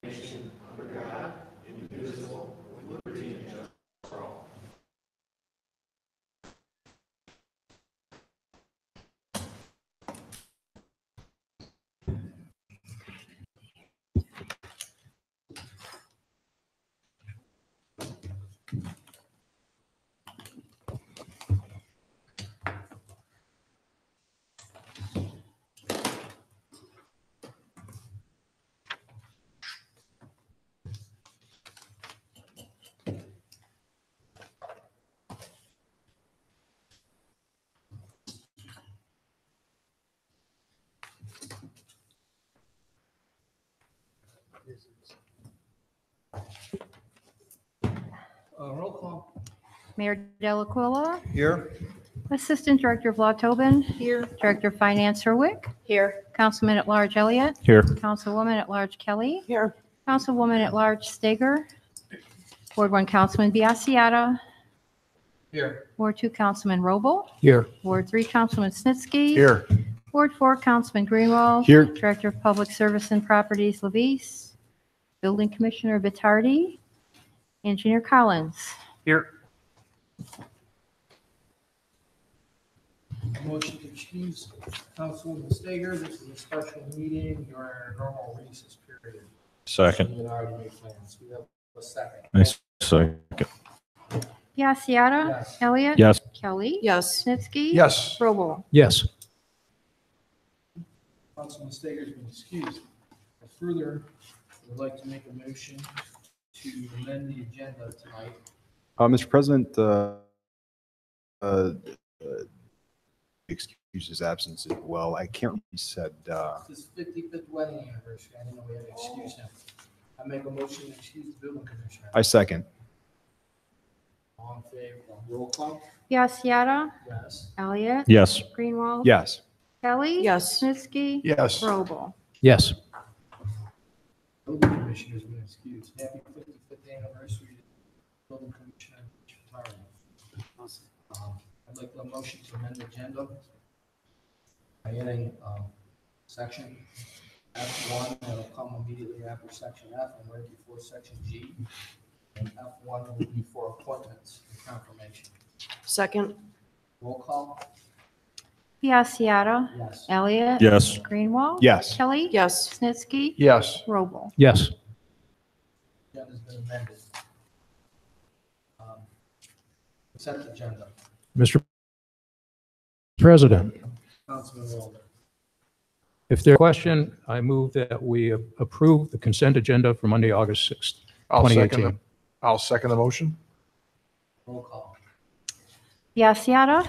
nation under God, indivisible, with liberty and justice for all. Roll call. Mayor Delaquila, Here. Assistant Director of Law Tobin. Here. Director of Finance Herwick. Here. Councilman at Large Elliott. Here. Councilwoman at Large Kelly. Here. Councilwoman at Large Stager. Ward 1 Councilman Biassiata. Here. Ward 2 Councilman Robel. Here. Ward 3 Councilman Snitsky. Here. Ward 4 Councilman Greenwald. Here. Director of Public Service and Properties Levis. Building Commissioner Vitardi. Engineer Collins. Here. Motion to excuse Councilwoman Stager. This is a special meeting. You're in a normal recess period. Second. You had already made plans. We have a second. Second. Biassiata. Yes. Elliott. Yes. Kelly. Yes. Snitsky. Yes. Robel. Yes. Councilman Stager's been excused. Further, I would like to make a motion to amend the agenda tonight. Mr. President, excuse his absence as well. I can't remember, he said, This is 55th wedding anniversary. I didn't know we had to excuse him. I make a motion to excuse the building commissioner. I second. All in favor? Roll call? Biassiata. Yes. Elliott. Yes. Greenwald. Yes. Kelly. Yes. Snitsky. Yes. Robel. Yes. Building commissioner's been excused. Happy 55th anniversary to the building commissioner. I'd like a motion to amend the agenda by adding section F1 that'll come immediately after section F and right before section G. And F1 will be for appointments and confirmation. Second. Roll call? Biassiata. Yes. Elliott. Yes. Greenwald. Yes. Kelly. Yes. Snitsky. Yes. Robel. Yes. Agenda's been amended. Consent agenda. Mr. President, Councilman Walden. if there's a question, I move that we approve the consent agenda for Monday, August 6th, 2018. I'll second the motion. Roll call? Biassiata.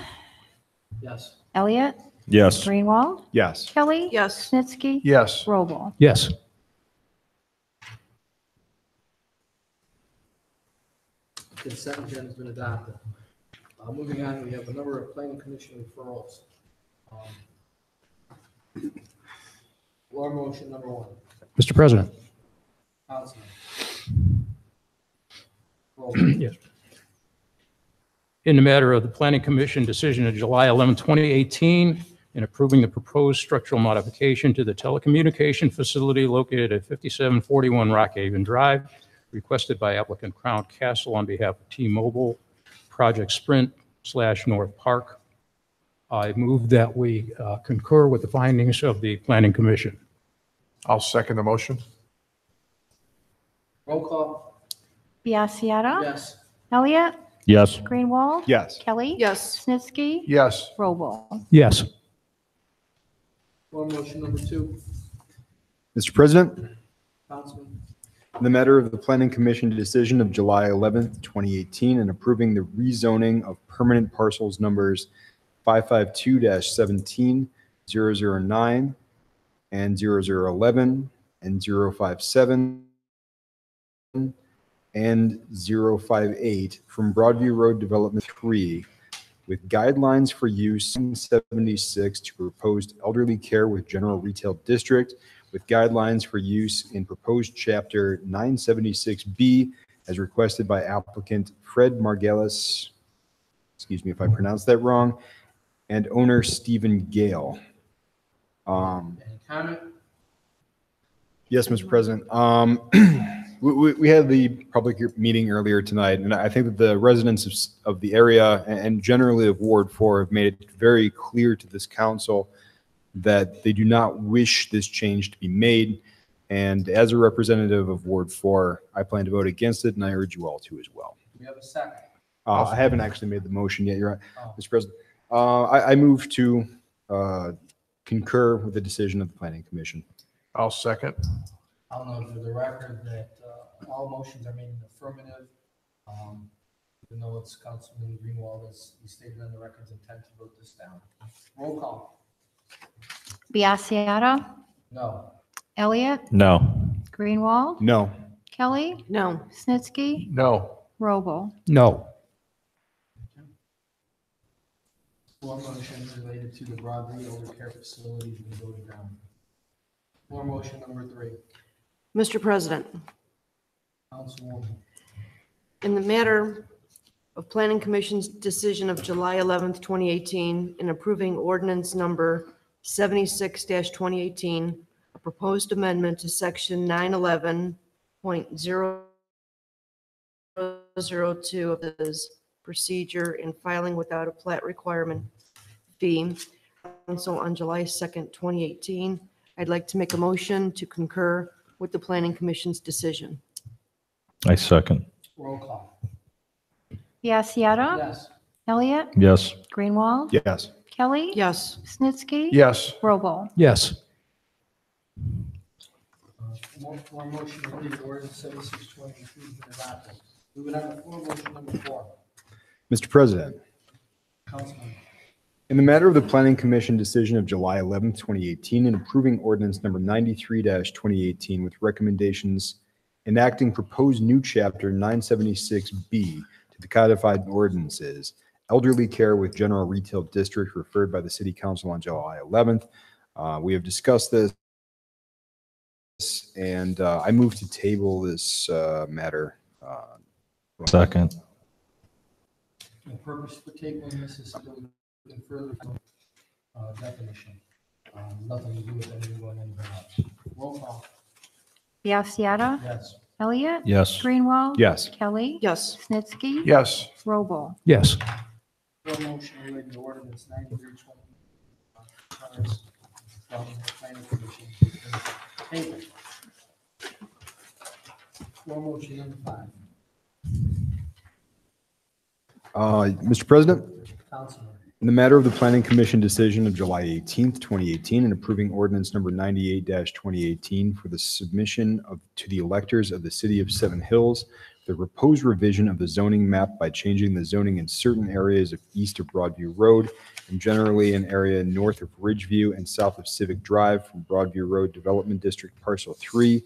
Yes. Elliott. Yes. Greenwald. Yes. Kelly. Yes. Snitsky. Yes. Robel. Yes. Consent agenda's been adopted. Moving on, we have a number of planning commission referrals. Floor motion number one. Mr. President. Councilman. Roll. Yes. In the matter of the Planning Commission decision of July 11, 2018, in approving the proposed structural modification to the telecommunication facility located at 5741 Rockhaven Drive, requested by applicant Crown Castle on behalf of T-Mobile, Project Sprint/North Park. I move that we concur with the findings of the Planning Commission. I'll second the motion. Roll call? Biassiata. Yes. Elliott. Yes. Greenwald. Yes. Kelly. Yes. Snitsky. Yes. Robel. Yes. Floor motion number two. Mr. President, Councilman. in the matter of the Planning Commission decision of July 11th, 2018, and approving the rezoning of permanent parcels numbers 552-17, 009, and 0011, and 057, and 058 from Broadview Road Development 3 with guidelines for use 76 to proposed elderly care with general retail district with guidelines for use in proposed chapter 976B as requested by applicant Fred Margelis, excuse me if I pronounced that wrong, and owner Stephen Gale. Any comment? Yes, Mr. President. We had the public meeting earlier tonight, and I think that the residents of the area and generally of Ward 4 have made it very clear to this council that they do not wish this change to be made. And as a representative of Ward 4, I plan to vote against it, and I urge you all to as well. We have a second. I haven't actually made the motion yet, you're right, Oh, Mr. President. I move to concur with the decision of the Planning Commission. I'll second. I'll note for the record that all motions are made in the affirmative. Even though it's Councilman Greenwald, as he stated on the record's intent to vote this down. Roll call. Biassiata. No. Elliott. No. Greenwald. No. Kelly. No. Snitsky. No. Robel. No. Floor motion related to the Broadview Elder Care Facility to be voted down. Floor motion number 3. Mr. President, Councilwoman. in the matter of Planning Commission's decision of July 11th, 2018, in approving ordinance number 76-2018, a proposed amendment to section 911.002 of this procedure in filing without a plat requirement fee, council on July 2nd, 2018. I'd like to make a motion to concur with the Planning Commission's decision. I second. Roll call. Biassiata. Yes. Elliott. Yes. Greenwald. Yes. Kelly. Yes. Snitsky. Yes. Robel. Yes. Floor motion related to ordinance 76-2018 has been adopted. We would have a floor motion number 4. Mr. President, Councilman. in the matter of the Planning Commission decision of July 11th, 2018, and approving ordinance number 93-2018 with recommendations enacting proposed new chapter 976B to the codified ordinances, elderly care with general retail district referred by the City Council on July 11th. We have discussed this, and I move to table this matter. Second. The purpose for tabling this is to go in further definition. Nothing to do with anyone in the house. Roll call. Biassiata. Yes. Elliott. Yes. Greenwald. Yes. Kelly. Yes. Snitsky. Yes. Robel. Yes. Floor motion related to ordinance 93-20. From the Planning Commission. Table. Floor motion number 5. Mr. President, Councilman. in the matter of the Planning Commission decision of July 18th, 2018, and approving ordinance number 98-2018 for the submission to the electors of the City of Seven Hills, the proposed revision of the zoning map by changing the zoning in certain areas of east of Broadview Road and generally an area north of Ridgeview and south of Civic Drive from Broadview Road Development District Parcel 3,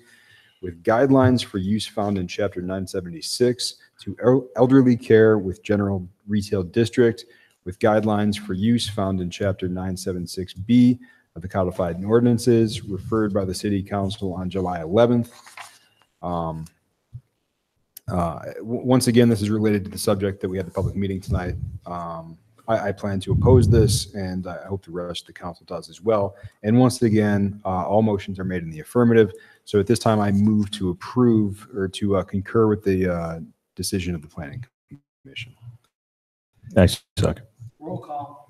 with guidelines for use found in Chapter 976 to elderly care with general retail district, with guidelines for use found in Chapter 976B of the codified ordinances referred by the City Council on July 11th. Once again, this is related to the subject that we had the public meeting tonight. I plan to oppose this, and I hope the rest of the council does as well. And once again, all motions are made in the affirmative. So at this time, I move to approve or to concur with the decision of the Planning Commission. I second. Roll call.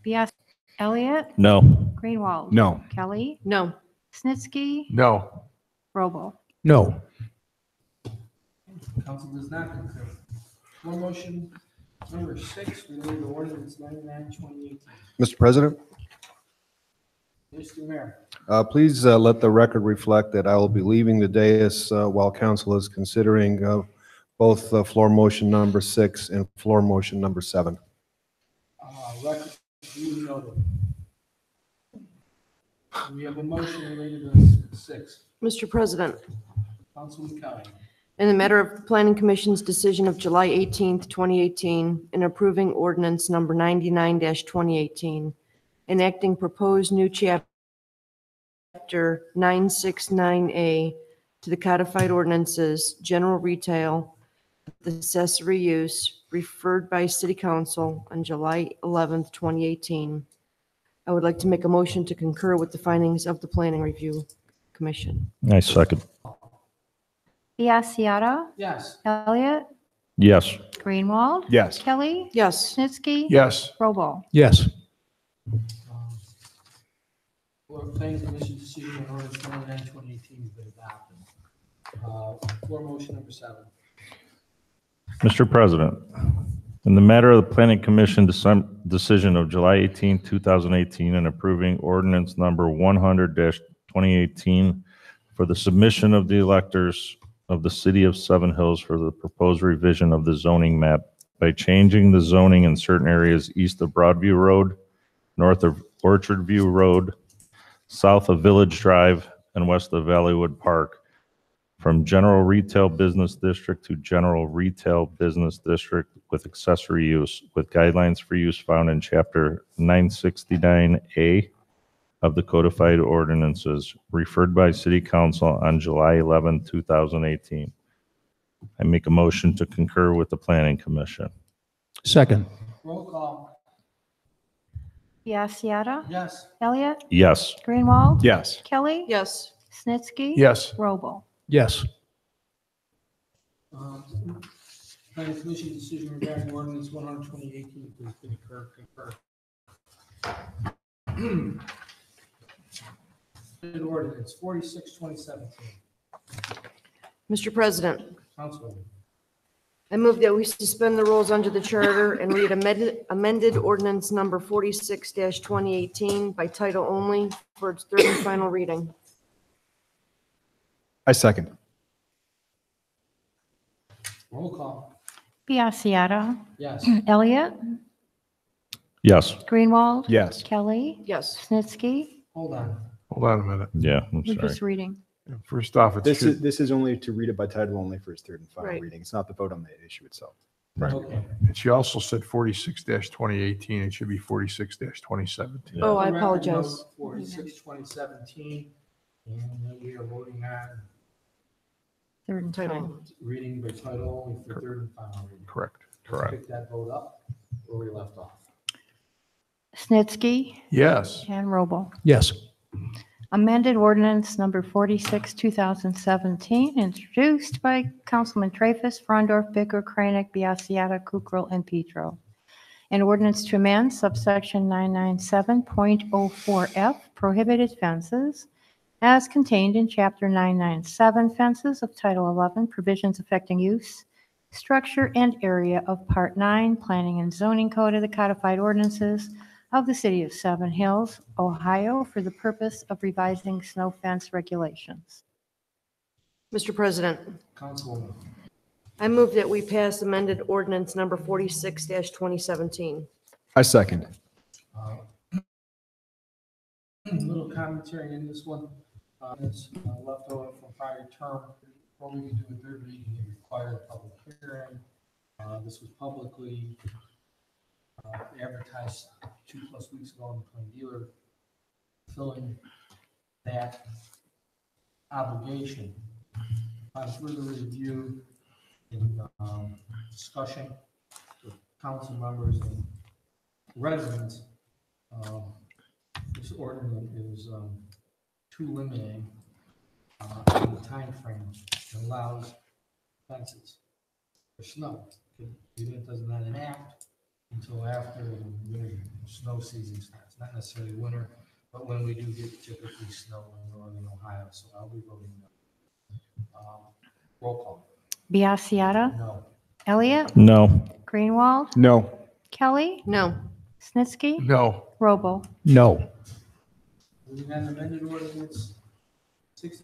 Biassiata. Elliott. No. Greenwald. No. Kelly. No. Snitsky. No. Robel. No. Council does not concur. Floor motion number 6 related to ordinance 99-2018. Mr. President, Mr. Mayor. please let the record reflect that I will be leaving the dais while council is considering both floor motion number 6 and floor motion number 7. Record duly noted. We have a motion related to 6. Mr. President, Councilman Kelly. in the matter of Planning Commission's decision of July 18th, 2018, in approving ordinance number 99-2018, enacting proposed new chapter 969A to the codified ordinances, general retail, the accessory use referred by City Council on July 11th, 2018. I would like to make a motion to concur with the findings of the planning review. Commission. I second. Biassiata. Yes. Elliott. Yes. Greenwald. Yes. Kelly. Yes. Snitsky. Yes. Robo. Yes. Florida Planning Commission decision on ordinance 99-2018 has been adopted. Floor motion number 7. Mr. President, in the matter of the Planning Commission decision of July 18, 2018, and approving ordinance number 100-2018 for the submission of the electors of the city of Seven Hills for the proposed revision of the zoning map by changing the zoning in certain areas east of Broadview Road, north of Orchard View Road, south of Village Drive, and west of Valleywood Park, from general retail business district to general retail business district with accessory use, with guidelines for use found in Chapter 969A of the codified ordinances referred by City Council on July 11, 2018. I make a motion to concur with the Planning Commission. Second. Roll call. Biassiata. Yes. Elliott. Yes. Greenwald. Yes. Kelly. Yes. Snitsky. Yes. Robo. Yes. Planning Commission decision regarding ordinance 100-2018 has been concurred. Ordinance 46-2017. Mr. President, Councilwoman. I move that we suspend the rules under the charter and read amended ordinance number 46-2018 by title only for its third and final reading. I second. Roll call. Biassiata. Yes. Elliott. Yes. Greenwald. Yes. Kelly. Yes. Snitsky. Hold on. Hold on a minute. Yeah, I'm We're sorry. just reading. First off, it's This is only to read it by title only for its third and final Right. reading. It's not the vote on the issue itself. Okay. she also said 46-2018. It should be 46-2017. Oh, I For the record, apologize. note 46-2017, and then we are voting on Third and Title. final. reading by title only for third and final reading. Correct. Let's Correct. pick that vote up where we left off. Snitsky Yes. and Robo. Yes. Amended ordinance number 46, 2017, introduced by Councilman Traffus, Frondorf, Bicker, Kranek, Biassiata, Kukrow, and Petro. An ordinance to amend subsection 997.04F prohibited fences as contained in chapter 997 fences of title 11 provisions affecting use, structure, and area of part 9 planning and zoning code of the codified ordinances of the city of Seven Hills, Ohio, for the purpose of revising snow fence regulations. Mr. President, Councilwoman. I move that we pass amended ordinance number 46-2017. I second. Little commentary in this one. It's left over from prior term. Before we can do a third reading, it required a public hearing. This was publicly advertised 2+ weeks ago in the Plain Dealer, filling that obligation. On further review and discussion with council members and residents, this ordinance is too limiting in the timeframe that allows fences for snow. It does not enact until after the winter snow season starts, not necessarily winter, but when we do get typically snow in northern Ohio, so I'll be voting no. Roll call. Biassiata. No. Elliott. No. Greenwald. No. Kelly. No. Snitsky. No. Robo. No. Moving on to amended ordinance 65-2018.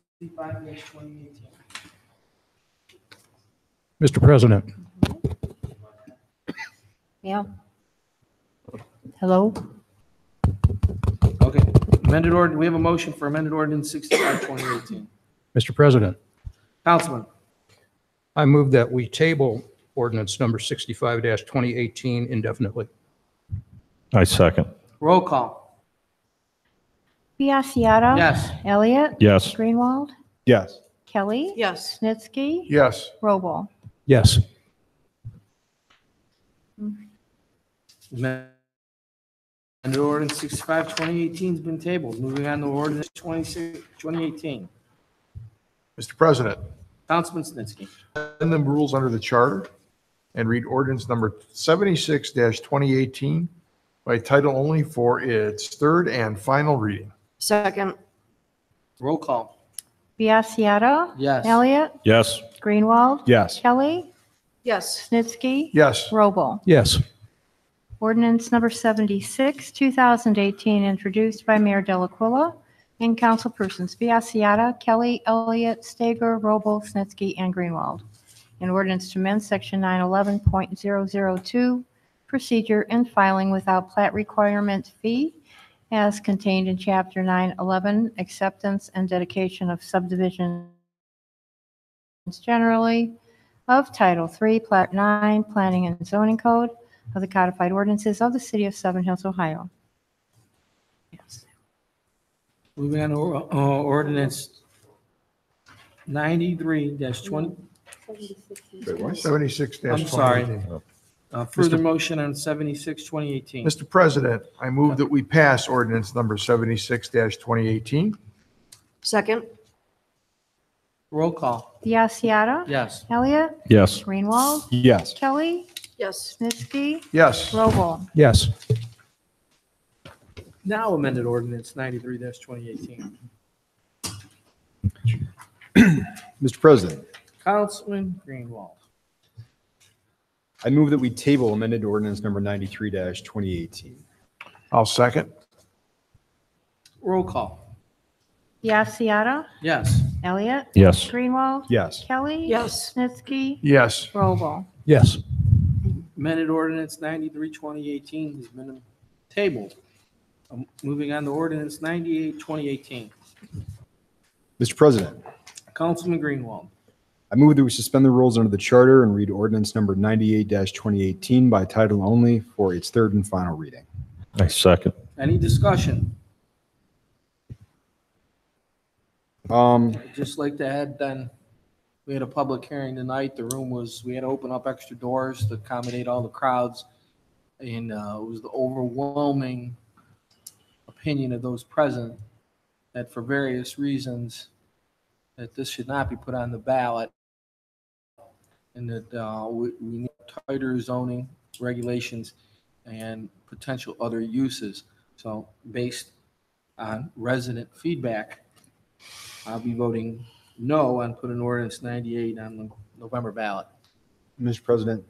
Mr. President, Yeah. Hello? Okay, amended ordinance, we have a motion for amended ordinance 65-2018. Mr. President, Councilman. I move that we table ordinance number 65-2018 indefinitely. I second. Roll call. Biassiata. Yes. Elliott. Yes. Greenwald. Yes. Kelly. Yes. Snitsky. Yes. Robo. Yes. Amended ordinance 65-2018 has been tabled. Moving on to ordinance 2018. Mr. President, Councilman Snitsky. suspend the rules under the charter and read ordinance number 76-2018 by title only for its third and final reading. Second. Roll call. Biassiata. Yes. Elliott. Yes. Greenwald. Yes. Kelly. Yes. Snitsky. Yes. Roble. Yes. Ordinance number 76, 2018, introduced by Mayor Delacuilla and councilpersons Biassiata, Kelly, Elliott, Stager, Roble, Snitsky, and Greenwald. An ordinance to amend section 911.002, procedure and filing without plat requirement fee, as contained in chapter 911, acceptance and dedication of subdivisions generally, of Title 3, Plat 9, Planning and Zoning Code of the Codified Ordinances of the City of Seven Hills, Ohio. Yes. Moving on to ordinance 93-20. Wait, what? 76-2018. I'm sorry. Further motion on 76-2018. Mr. President, I move that we pass ordinance number 76-2018. Second. Roll call. Biassiata. Yes. Elliott. Yes. Greenwald. Yes. Kelly. Yes. Snitsky. Yes. Roble. Yes. Now amended ordinance 93-2018. Mr. President, Councilman Greenwald. I move that we table amended ordinance number 93-2018. I'll second. Roll call. Biassiata. Yes. Elliott. Yes. Greenwald. Yes. Kelly. Yes. Snitsky. Yes. Roble. Yes. Amended ordinance 93-2018 has been tabled. Moving on to ordinance 98-2018. Mr. President, Councilman Greenwald. I move that we suspend the rules under the charter and read ordinance number 98-2018 by title only for its third and final reading. I second. Any discussion? I'd just like to add then, we had a public hearing tonight. We had to open up extra doors to accommodate all the crowds. And it was the overwhelming opinion of those present that for various reasons that this should not be put on the ballot and that we need tighter zoning regulations and potential other uses. So based on resident feedback, I'll be voting no on putting ordinance 98 on the November ballot. Mr. President,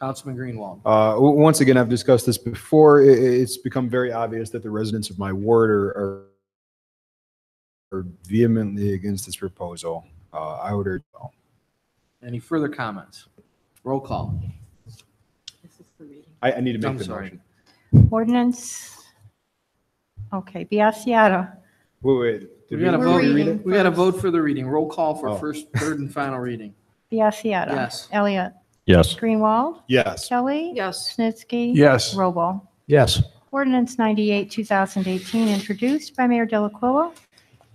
Councilman Greenwald. once again, I've discussed this before. It's become very obvious that the residents of my ward are vehemently against this proposal. I would urge. Any further comments? Roll call. I need to make I'm the sorry. motion. Ordinance. Okay. Biassiata. Wait. Did We got to We're vote. reading We got to vote for the reading. Roll call for Oh. first, third, and final reading. Biassiata. Yes. Elliott. Yes. Greenwald. Yes. Kelly. Yes. Snitsky. Yes. Roble. Yes. Ordinance 98, 2018, introduced by Mayor Delacuilla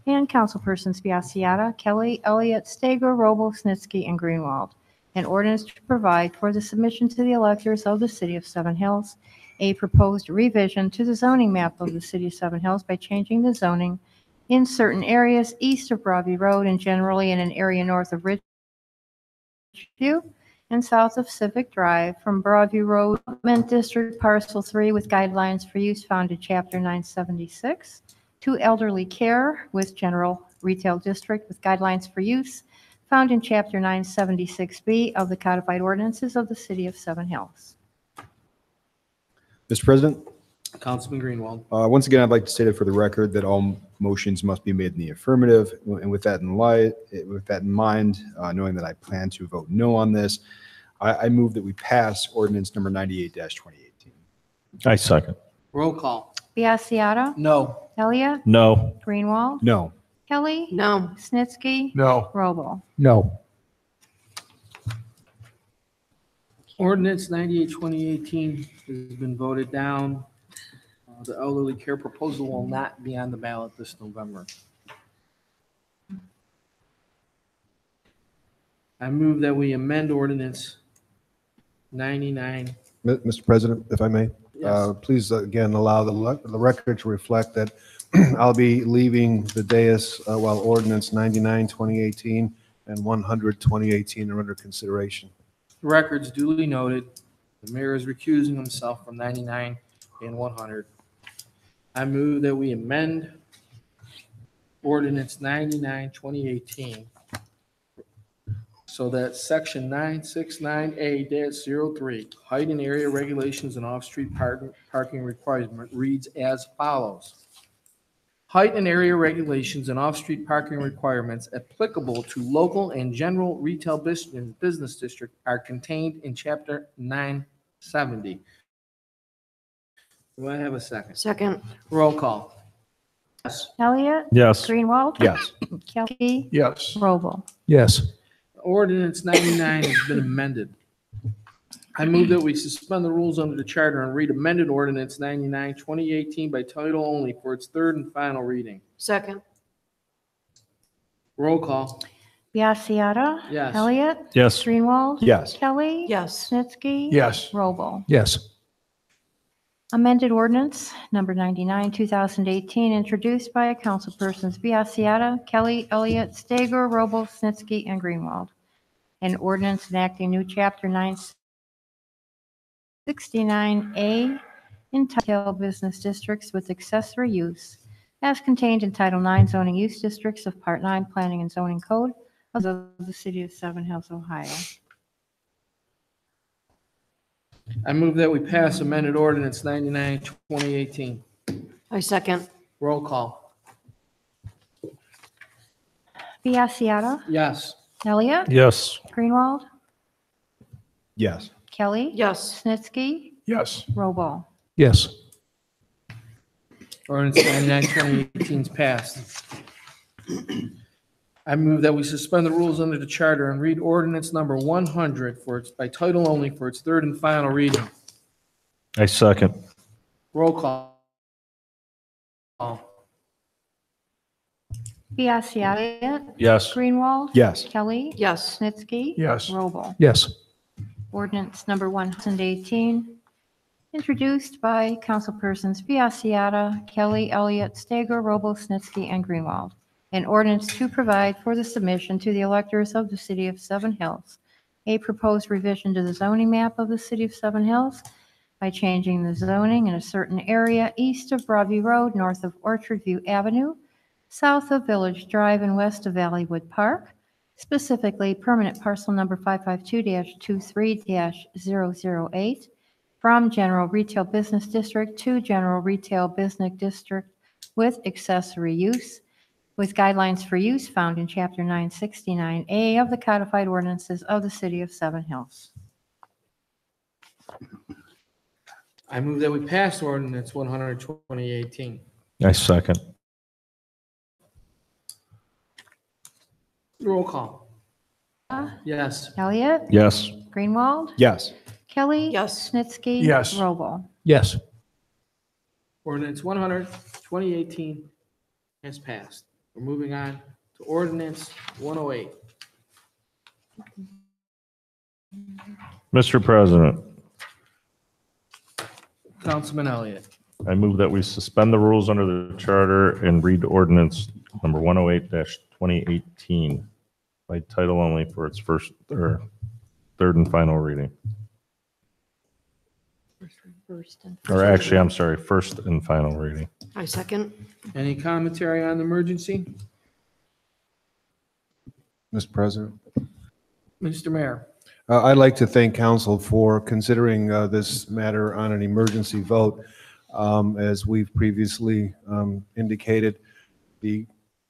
and councilpersons Biassiata, Kelly, Elliott, Stager, Roble, Snitsky, and Greenwald. An ordinance to provide for the submission to the electors of the City of Seven Hills a proposed revision to the zoning map of the City of Seven Hills by changing the zoning in certain areas east of Broadview Road and generally in an area north of Ridgeview and south of Civic Drive from Broadview Road, Development District Parcel 3 with guidelines for use found in Chapter 976, to elderly care with General Retail District with guidelines for use found in Chapter 976B of the Codified Ordinances of the City of Seven Hills. Mr. President, Councilman Greenwald. once again, I'd like to state it for the record that all motions must be made in the affirmative. And with that in mind, knowing that I plan to vote no on this, I move that we pass ordinance number 98-2018. I second. Roll call. Biassiata. No. Elliott. No. Greenwald. No. Kelly. No. Snitsky. No. Roble. No. Ordinance 98-2018 has been voted down. The elderly care proposal will not be on the ballot this November. I move that we amend ordinance 99. Mr. President, if I may, Yes. please again allow the record to reflect that I'll be leaving the dais while ordinance 99, 2018 and 100, 2018 are under consideration. The record's duly noted. The mayor is recusing himself from 99 and 100. I move that we amend ordinance 99, 2018 so that section 969A-03, height and area regulations and off-street parking requirement reads as follows. Height and area regulations and off-street parking requirements applicable to local and general retail business district are contained in chapter 970. Do I have a second? Second. Roll call. Yes. Elliott? Yes. Greenwald? Yes. Kelly? Yes. Robel? Yes. Ordinance 99 has been amended. I move that we suspend the rules under the charter and read amended ordinance 99, 2018 by title only for its third and final reading. Second. Roll call. Biassiata. Yes. Elliott? Yes. Greenwald? Yes. Kelly? Yes. Snitsky? Yes. Robel? Yes. Amended ordinance number 99, 2018, introduced by councilpersons Biassiata, Kelly, Elliott, Stager, Robel, Snitsky, and Greenwald. An ordinance enacting new chapter 969A entitled Business Districts with Accessory Use, as contained in Title 9 Zoning Use Districts of Part 9 Planning and Zoning Code of the City of Seven Hills, Ohio. I move that we pass amended ordinance 99, 2018. I second. Roll call. Biassiata, Yes. Elliott, Yes. Greenwald, Yes. Kelly, Yes. Snitsky, Yes. Robel. Yes. Ordinance 99, 2018 is passed. I move that we suspend the rules under the charter and read ordinance number 100 for its, by title only for its third and final reading. I second. Roll call. Biassiata, Yes. Greenwald, Yes. Kelly, Yes. Snitsky, Yes. Robel. Yes. Ordinance number 1018, introduced by councilpersons Biassiata, Kelly, Elliott, Stager, Robel, Snitsky, and Greenwald. An ordinance to provide for the submission to the electors of the city of Seven Hills a proposed revision to the zoning map of the city of Seven Hills by changing the zoning in a certain area east of Broadview Road, north of Orchard View Avenue, south of Village Drive, and west of Valleywood Park, specifically permanent parcel number 552-23-008, from general retail business district to general retail business district with accessory use, with guidelines for use found in Chapter 969A of the codified ordinances of the city of Seven Hills. I move that we pass ordinance 100, 2018. I second. Roll call. Yes. Elliott, Yes. Greenwald, Yes. Kelly. Yes. Snitsky. Yes. Robel. Yes. Ordinance 100, 2018 has passed. We're moving on to ordinance 108. Mr. President, Councilman Elliott. I move that we suspend the rules under the charter and read ordinance number 108-2018 by title only for its first or third and final reading. Or actually, I'm sorry, first and final reading. I second. Any commentary on the emergency? Mr. President. Mr. Mayor. I'd like to thank council for considering this matter on an emergency vote. As we've previously indicated, the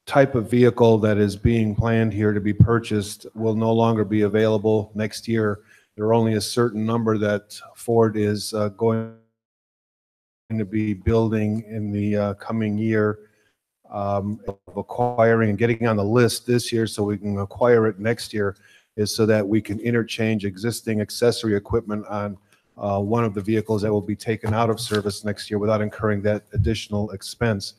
type of vehicle that is being planned here to be purchased will no longer be available next year. There are only a certain number that Ford is going to be building in the coming year, of acquiring and getting on the list this year so we can acquire it next year, is so that we can interchange existing accessory equipment on one of the vehicles that will be taken out of service next year without incurring that additional expense.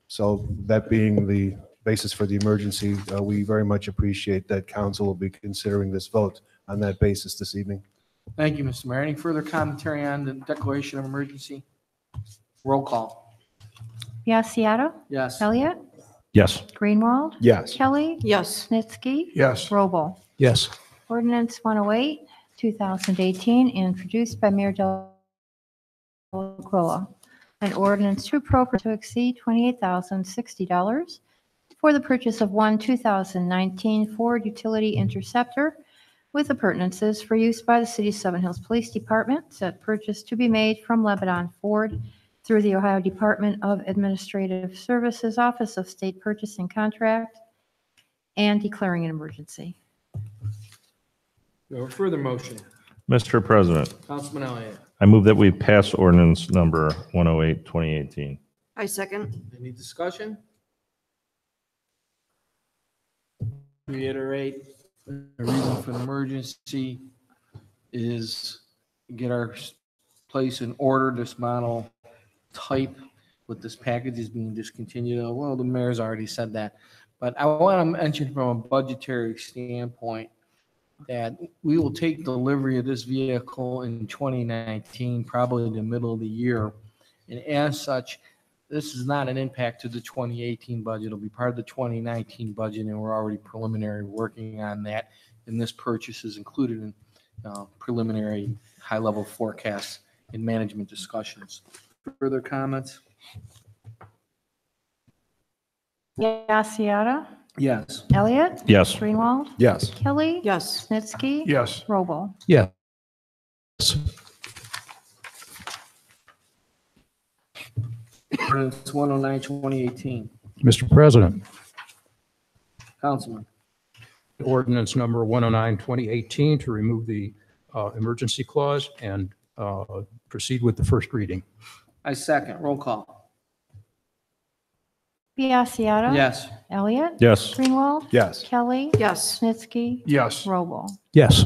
So that being the basis for the emergency, we very much appreciate that council will be considering this vote on that basis this evening. Thank you, Mr. Mayor. Any further commentary on the declaration of emergency? Roll call. Biassiata. Yes. Elliott. Yes. Greenwald. Yes. Kelly. Yes. Snitsky. Yes. Robel. Yes. Ordinance 108, 2018, introduced by Mayor Delaquila. An ordinance to appropriate to exceed $28,060 for the purchase of one 2019 Ford Utility Interceptor with appurtenances for use by the City of Seven Hills Police Department. Said purchase to be made from Lebanon Ford through the Ohio Department of Administrative Services Office of State Purchasing Contract and declaring an emergency. Do I have a further motion? Mr. President, Councilman Elliott. I move that we pass ordinance number 108, 2018. I second. Any discussion? Reiterate, the reason for the emergency is get our place in order, dismantle type with this package is being discontinued. Well, the mayor's already said that. But I want to mention from a budgetary standpoint that we will take delivery of this vehicle in 2019, probably in the middle of the year. And as such, this is not an impact to the 2018 budget. It'll be part of the 2019 budget, and we're already preliminary working on that. And this purchase is included in preliminary high-level forecasts and management discussions. Further comments? Biassiata. Yes. Elliott. Yes. Greenwald. Yes. Kelly. Yes. Snitsky. Yes. Robel. Yes. Ordinance 109, 2018. Mr. President, Councilman. ordinance number 109, 2018, to remove the emergency clause and proceed with the first reading. I second. Roll call. Biassiata. Yes. Elliott. Yes. Greenwald. Yes. Kelly. Yes. Snitsky. Yes. Robel. Yes.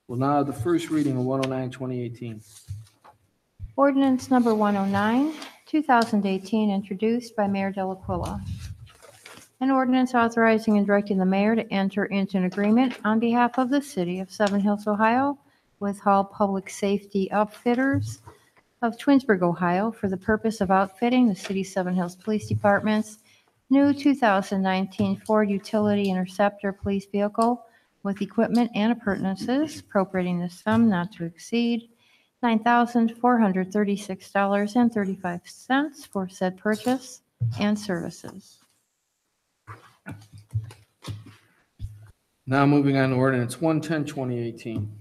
Well, now the first reading of 109, 2018. Ordinance number 109, 2018, introduced by Mayor Delaquila. An ordinance authorizing and directing the mayor to enter into an agreement on behalf of the city of Seven Hills, Ohio, with Hall Public Safety Upfitters of Twinsburg, Ohio, for the purpose of outfitting the City Seven Hills Police Department's new 2019 Ford Utility Interceptor police vehicle with equipment and appurtenances, appropriating the sum not to exceed $9,436.35 for said purchase and services. Now moving on to ordinance 110, 2018.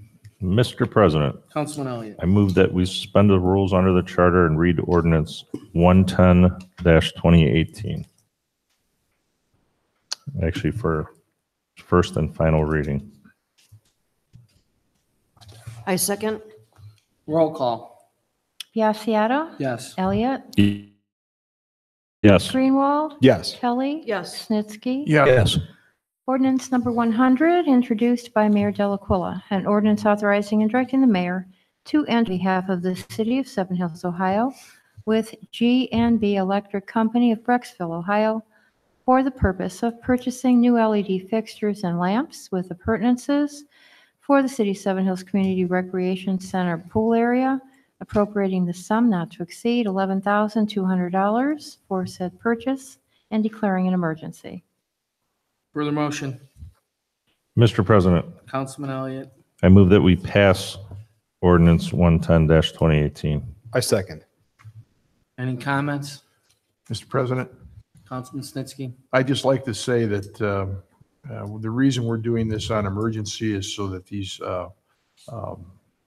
Mr. President, Councilman Elliott. I move that we suspend the rules under the charter and read ordinance 110-2018. Actually, for first and final reading. I second. Roll call. Biassiata. Yes. Elliott. Yes. Greenwald. Yes. Kelly. Yes. Snitsky. Yes. Ordinance number 100, introduced by Mayor Delaquila. An ordinance authorizing and directing the mayor to enter on behalf of the city of Seven Hills, Ohio, with G&B Electric Company of Brecksville, Ohio, for the purpose of purchasing new LED fixtures and lamps with appurtenances for the City of Seven Hills Community Recreation Center pool area, appropriating the sum not to exceed $11,200 for said purchase and declaring an emergency. Further motion. Mr. President, Councilman Elliott. I move that we pass ordinance 110-2018. I second. Any comments? Mr. President, Councilman Snitsky. I'd just like to say that the reason we're doing this on emergency is so that these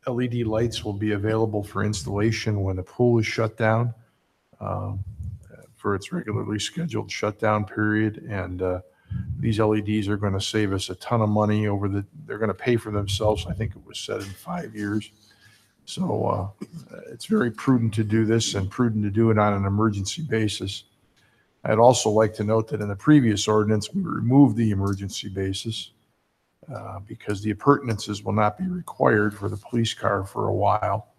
LED lights will be available for installation when the pool is shut down for its regularly scheduled shutdown period. And these LEDs are going to save us a ton of money they're going to pay for themselves. I think it was said in 5 years. So it's very prudent to do this and prudent to do it on an emergency basis. I'd also like to note that in the previous ordinance, we removed the emergency basis because the appurtenances will not be required for the police car for a while.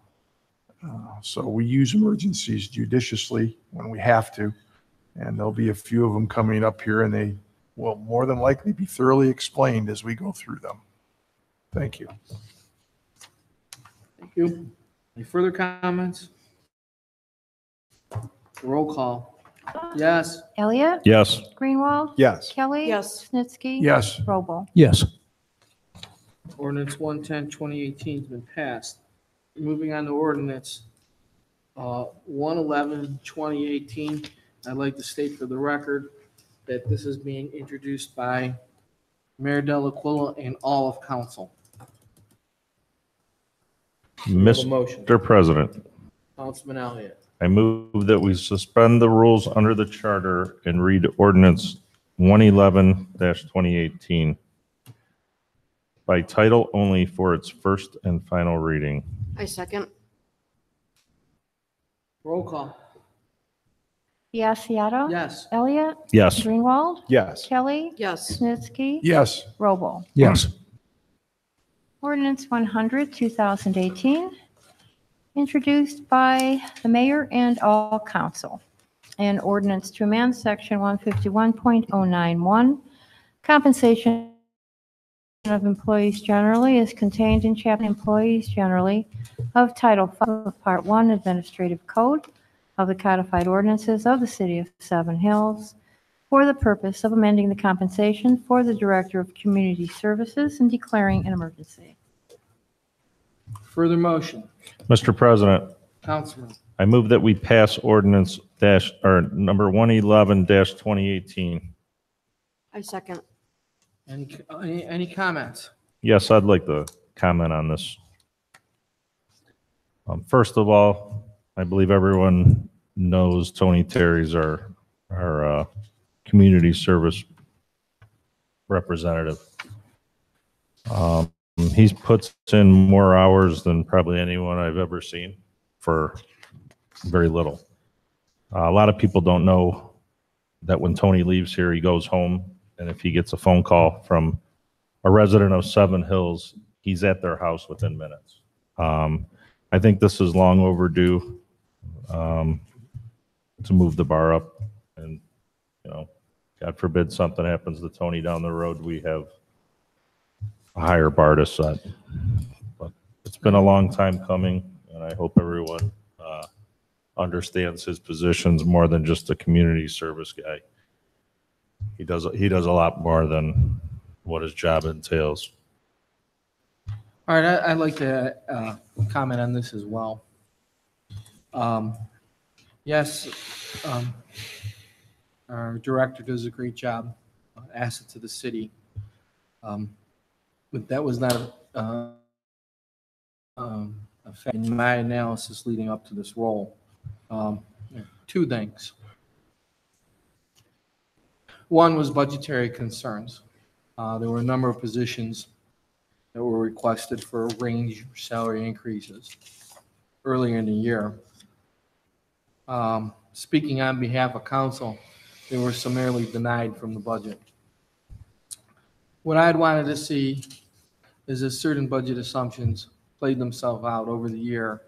So we use emergencies judiciously when we have to, and there'll be a few of them coming up here, and they will more than likely be thoroughly explained as we go through them. Thank you. Thank you. Any further comments? Roll call. Yes. Elliot? Yes. Greenwald? Yes. Kelly? Yes. Snitsky? Yes. Roble? Yes. Ordinance 110, 2018 has been passed. Moving on to ordinance 111, 2018. I'd like to state for the record that this is being introduced by Mayor Delaquila and all of council. We have a motion. Mr. President, Councilman Elliott. I move that we suspend the rules under the charter and read ordinance 111-2018 by title only for its first and final reading. I second. Roll call. Biassiata? Yes. Elliot? Yes. Greenwald? Yes. Kelly? Yes. Snitsky? Yes. Roble? Yes. Ordinance 100, 2018, introduced by the mayor and all council. An ordinance to amend section 151.091, compensation of employees generally is contained in chapter Employees Generally of Title 5 of Part 1 Administrative Code of the Codified Ordinances of the City of Seven Hills for the purpose of amending the compensation for the Director of Community Services and declaring an emergency. Further motion. Mr. President, Councilman. I move that we pass ordinance number 111-2018. I second. Any comments? Yes, I'd like to comment on this. First of all, I believe everyone knows Tony Terry's our community service representative. He puts in more hours than probably anyone I've ever seen for very little. A lot of people don't know that when Tony leaves here, he goes home, and if he gets a phone call from a resident of Seven Hills, he's at their house within minutes. I think this is long overdue to move the bar up, and God forbid something happens to Tony down the road, we have a higher bar to set. But it's been a long time coming, and I hope everyone understands his positions more than just a community service guy. He does a lot more than what his job entails. All right, I'd like to comment on this as well. Yes, our director does a great job, asset to the city. But that was not a fact in my analysis leading up to this role. Two things. One was budgetary concerns. There were a number of positions that were requested for a range of salary increases earlier in the year. Speaking on behalf of council, they were summarily denied from the budget. What I'd wanted to see is that certain budget assumptions played themselves out over the year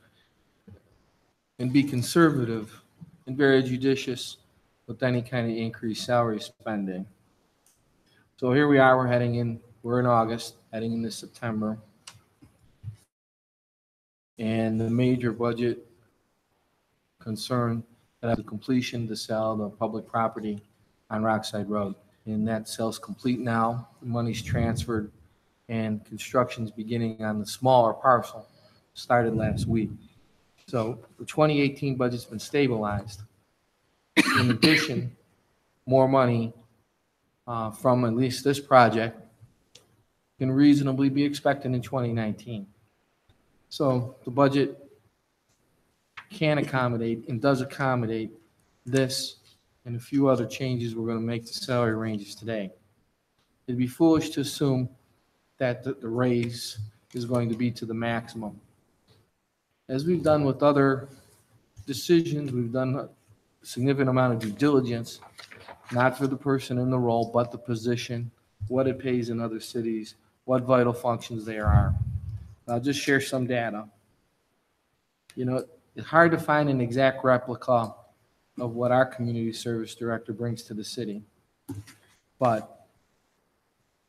and be conservative and very judicious with any kind of increased salary spending. So here we are, we're in August, heading into September. And the major budget concern that the completion to sell the public property on Rockside Road. And that sale's complete now, the money's transferred, and construction's beginning on the smaller parcel, started last week. So the 2018 budget's been stabilized. In addition, more money from at least this project can reasonably be expected in 2019. So the budget can accommodate and does accommodate this and a few other changes we're going to make to salary ranges today. It'd be foolish to assume that the raise is going to be to the maximum. As we've done with other decisions, we've done a significant amount of due diligence, not for the person in the role, but the position, what it pays in other cities, what vital functions there are. I'll just share some data. It's hard to find an exact replica of what our community service director brings to the city. But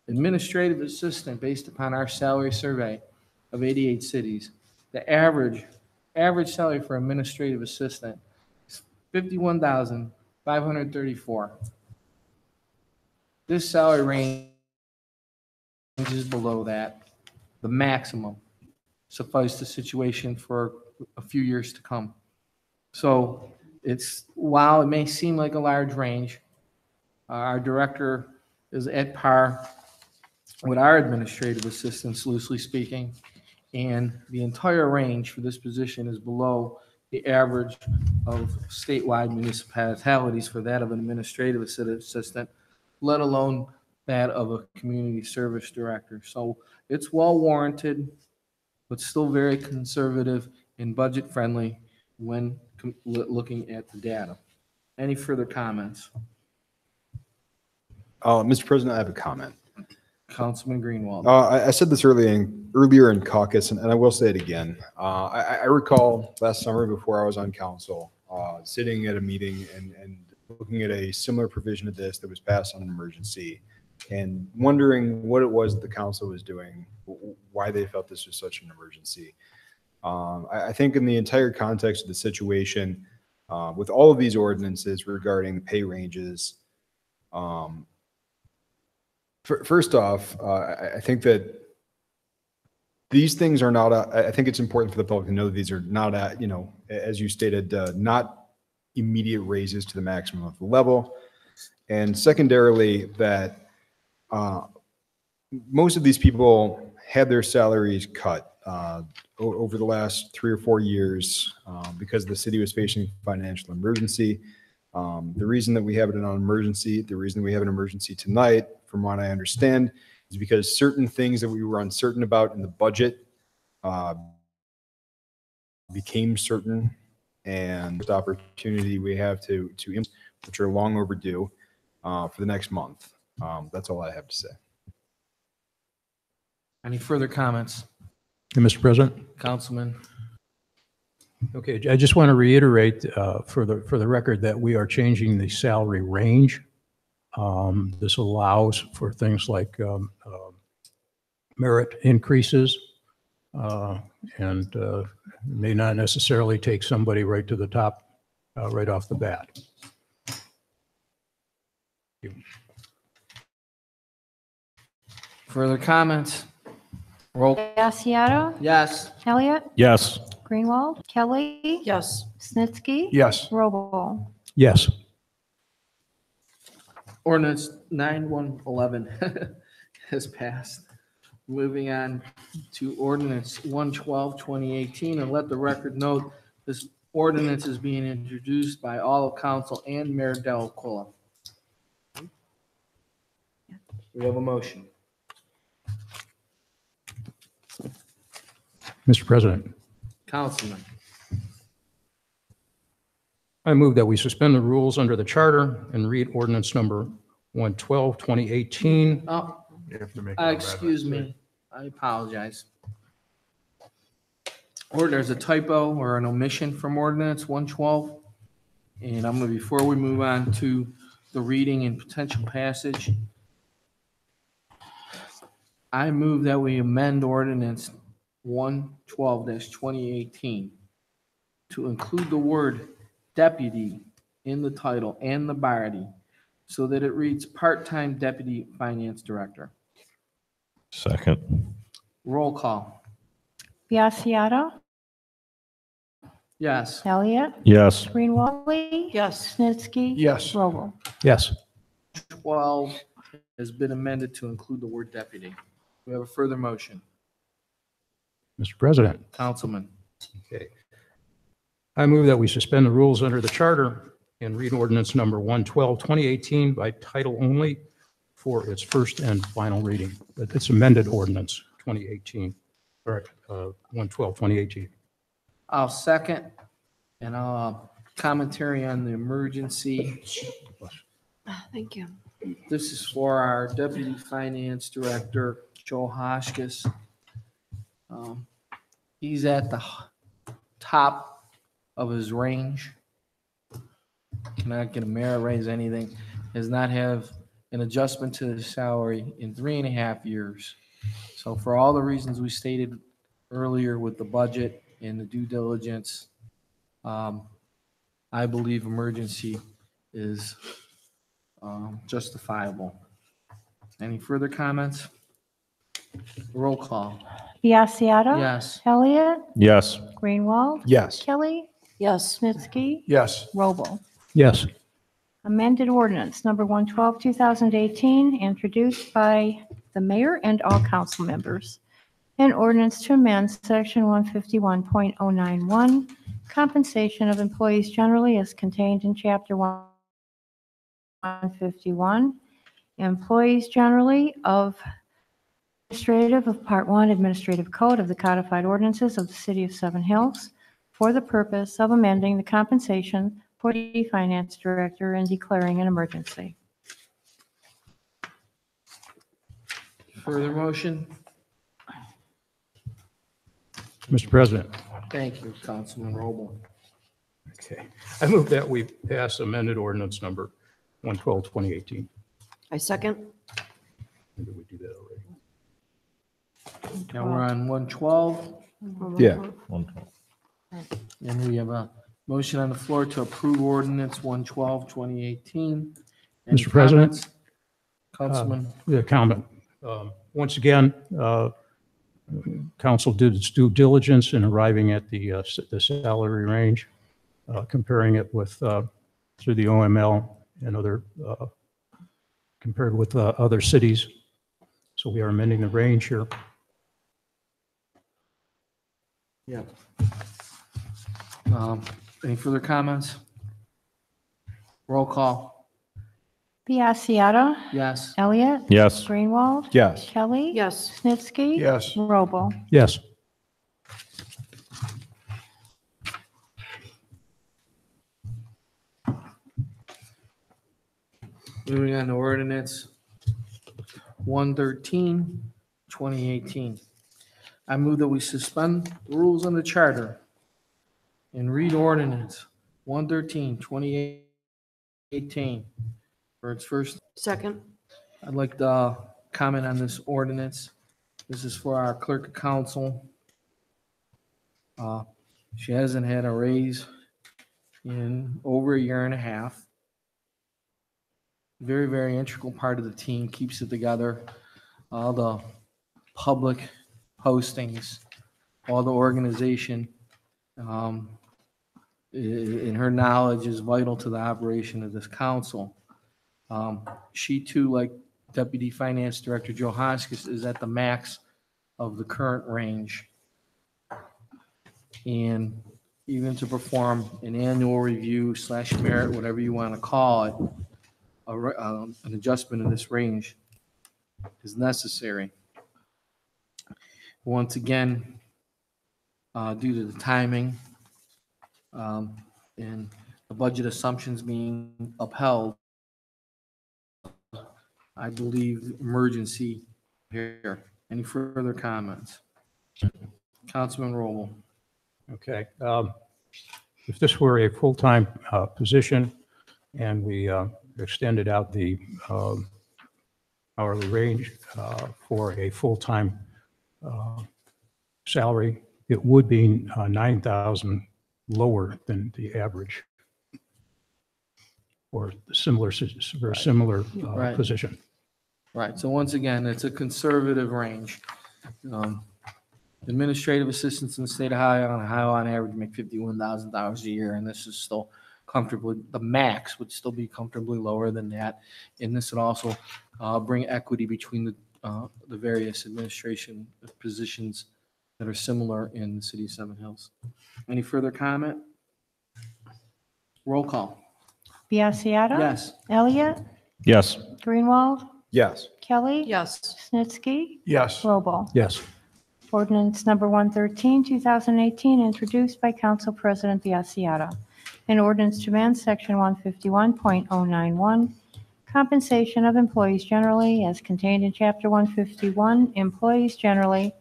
administrative assistant, based upon our salary survey of 88 cities, the average salary for administrative assistant $51,534. This salary range is below that, the maximum suffice the situation for a few years to come. So while it may seem like a large range, our director is at par with our administrative assistants, loosely speaking, and the entire range for this position is below the average of statewide municipalities for that of an administrative assistant, let alone that of a community service director. So it's well warranted, but still very conservative and budget friendly when looking at the data. Any further comments? Mr. President, I have a comment. Councilman Greenwald. I said this earlier in caucus, and I will say it again. I recall last summer before I was on council, sitting at a meeting and looking at a similar provision of this that was passed on an emergency and wondering what it was that the council was doing, why they felt this was such an emergency. I think in the entire context of the situation, with all of these ordinances regarding pay ranges, first off, I think that these things are not, I think it's important for the public to know that these are not, as you stated, not immediate raises to the maximum of the level. And secondarily, that most of these people had their salaries cut over the last 3 or 4 years because the city was facing financial emergency. The reason that we have it in an emergency, the reason we have an emergency tonight, from what I understand, is because certain things that we were uncertain about in the budget became certain, and the opportunity we have to which are long overdue for the next month. That's all I have to say. Any further comments? Mr. President? Councilman? Okay, I just want to reiterate for the record that we are changing the salary range. This allows for things like merit increases and may not necessarily take somebody right to the top right off the bat. Further comments? Roll. Biassiata. Yes. Elliott. Yes. Greenwald. Kelly. Yes. Snitsky. Yes. Robo. Yes. Ordinance 9111 has passed. Moving on to ordinance 112, 2018, and let the record note this ordinance is being introduced by all of council and Mayor Delacola. We have a motion. Mr. President, Councilman. I move that we suspend the rules under the charter and read ordinance number 112, 2018. Oh, You have to make. an excuse amendment. me. I apologize. Or there's a typo or an omission from ordinance 112. And I'm going to, before we move on to the reading and potential passage, I move that we amend ordinance 112-2018 to include the word deputy in the title and the body so that it reads part-time deputy finance director. Second. Roll call. Biassiata. Yes. Elliott. Yes. Greenwald. Yes. Snitsky. Yes. Robo. Yes. 12 has been amended to include the word deputy. We have a further motion. Mr. President, Councilman. I move that we suspend the rules under the charter and read ordinance number 112, 2018 by title only for its first and final reading. It's amended ordinance 2018, or 112, 2018. I'll second, and I'll commentary on the emergency. Thank you. This is for our Deputy Finance Director, Joe Hoskis. He's at the top of his range. Cannot get a merit raise, anything. Does not have an adjustment to his salary in 3.5 years. So for all the reasons we stated earlier with the budget and the due diligence, I believe emergency is justifiable. Any further comments? Roll call. Biassiata. Yes. Elliott. Yes. Greenwald. Yes. Kelly. Yes. Snitsky. Yes. Roble. Yes. Amended ordinance number 112, 2018, introduced by the mayor and all council members. An ordinance to amend section 151.091, compensation of employees generally as contained in chapter 151, employees generally of Part 1 Administrative Code of the Codified Ordinances of the City of Seven Hills for the purpose of amending the compensation for the finance director and declaring an emergency. Further motion? Mr. President. Thank you, Councilman Roble. Okay. I move that we pass amended ordinance number 112, 2018. I second. Or did we do that already? Now we're on 112, Yeah. 112. and we have a motion on the floor to approve ordinance 112, 2018. Any Mr. President? comments? Councilman, The comment. Once again, council did its due diligence in arriving at the salary range, comparing it with, through the OML and other, compared with other cities. So we are amending the range here. yeah. Any further comments? Roll call. Biassiata. Yes. Elliott. Yes. Greenwald. Yes. Kelly. Yes. Snitsky. Yes. Roble. Yes. Moving on to ordinance 113, 2018. I move that we suspend the rules on the charter and read ordinance 113, 2018 for its first. Second. I'd like to comment on this ordinance. This is for our clerk of council. She hasn't had a raise in over a year and a half. Very, very integral part of the team, keeps it together. All the public postings, all the organization, and her knowledge is vital to the operation of this council. She too, like Deputy Finance Director Joe Hoskins, is at the max of the current range. And even to perform an annual review / merit, whatever you want to call it, an adjustment in this range is necessary. Once again, due to the timing and the budget assumptions being upheld, I believe emergency here. Any further comments? Councilman Roble. Okay. If this were a full-time position and we extended out the hourly range for a full-time salary, it would be 9,000 lower than the average or similar, very similar Right. position. Right, so once again, it's a conservative range. Administrative assistants in the state of Ohio on average make $51,000 a year, and this is still comfortably, the max would still be comfortably lower than that. And this would also bring equity between the various administration positions that are similar in the city of Seven Hills. Any further comment? Roll call. Biassiata. Yes. Elliott. Yes. Greenwald. Yes. Kelly. Yes. Snitsky. Yes. Roble. Yes. Ordinance number 113, 2018, introduced by Council President Biassiata. An ordinance to amend section 151.091, compensation of employees generally, as contained in chapter 151, employees generally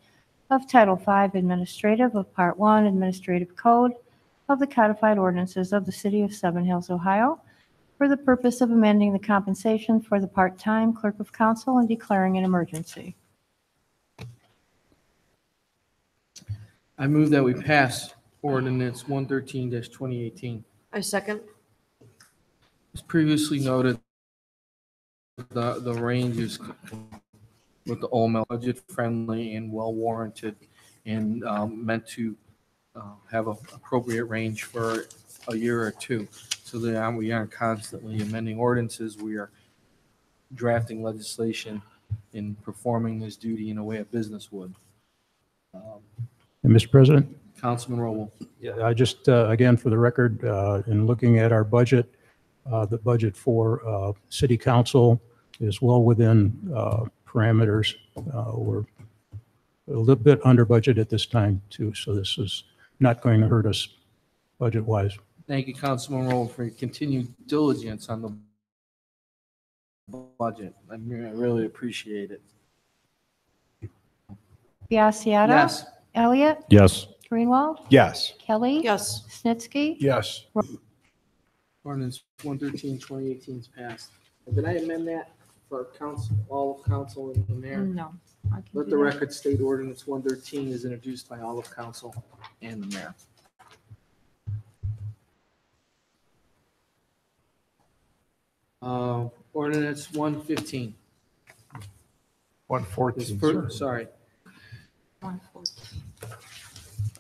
of Title V Administrative of Part 1 Administrative Code of the Codified Ordinances of the City of Seven Hills, Ohio, for the purpose of amending the compensation for the part-time clerk of council and declaring an emergency. I move that we pass ordinance 113-2018. I second. As previously noted, the range is with the OML budget friendly and well warranted and meant to have an appropriate range for a year or two. So that we aren't constantly amending ordinances. We are drafting legislation and performing this duty in a way a business would. And Mr. President? Councilman Roble. Yeah, I just, again, for the record, in looking at our budget, the budget for city council is well within parameters. We're a little bit under budget at this time, too, so this is not going to hurt us budget-wise. Thank you, Councilman Roble, for your continued diligence on the budget. I really appreciate it. Biassiata. Yes. Elliott. Yes. Greenwald. Yes. Kelly. Yes. Snitsky. Yes. Ordinance 113, 2018 is passed. And did I amend that for council, all of council and the mayor? No. I can Let do the that. record state ordinance 113 is introduced by all of council and the mayor. Ordinance 115. 114, sir. Sorry, 114.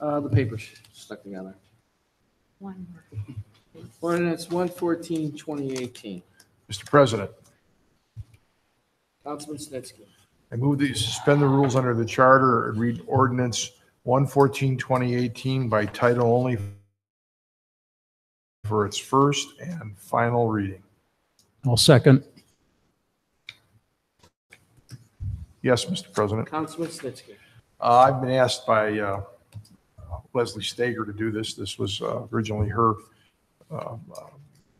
the papers stuck together. One more. Ordinance 114, 2018. Mr. President, Councilman Snitsky. I move that you suspend the rules under the charter and read ordinance 114, 2018 by title only for its first and final reading. I'll second. Yes, Mr. President. Councilman Snitsky. I've been asked by Leslie Stager to do this. This was originally her,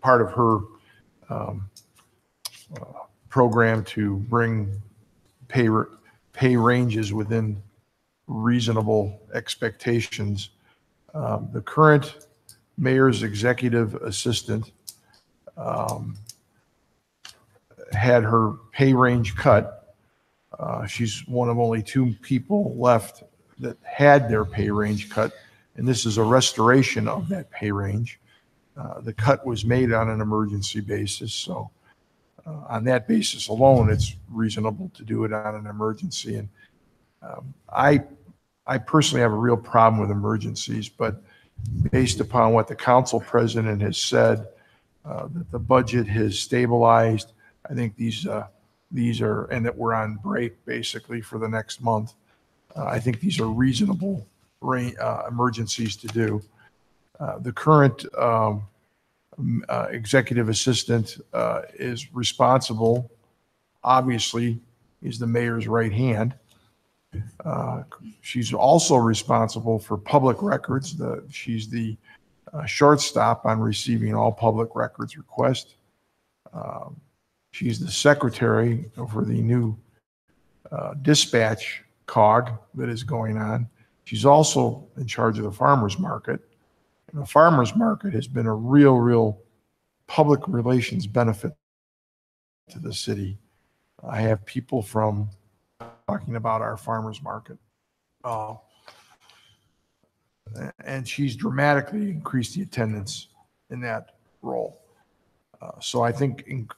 part of her program to bring pay ranges within reasonable expectations. The current mayor's executive assistant had her pay range cut. She's one of only 2 people left that had their pay range cut, and this is a restoration of that pay range. The cut was made on an emergency basis, so on that basis alone, it's reasonable to do it on an emergency. And I personally have a real problem with emergencies, but based upon what the council president has said, that the budget has stabilized, I think these are, and that we're on break basically for the next month. I think these are reasonable emergencies to do. The current executive assistant is responsible, obviously, is the mayor's right hand. She's also responsible for public records. She's the shortstop on receiving all public records requests. She's the secretary for the new dispatch cog that is going on. She's also in charge of the farmer's market. And the farmer's market has been a real public relations benefit to the city. I have people from talking about our farmer's market. And she's dramatically increased the attendance in that role. So I think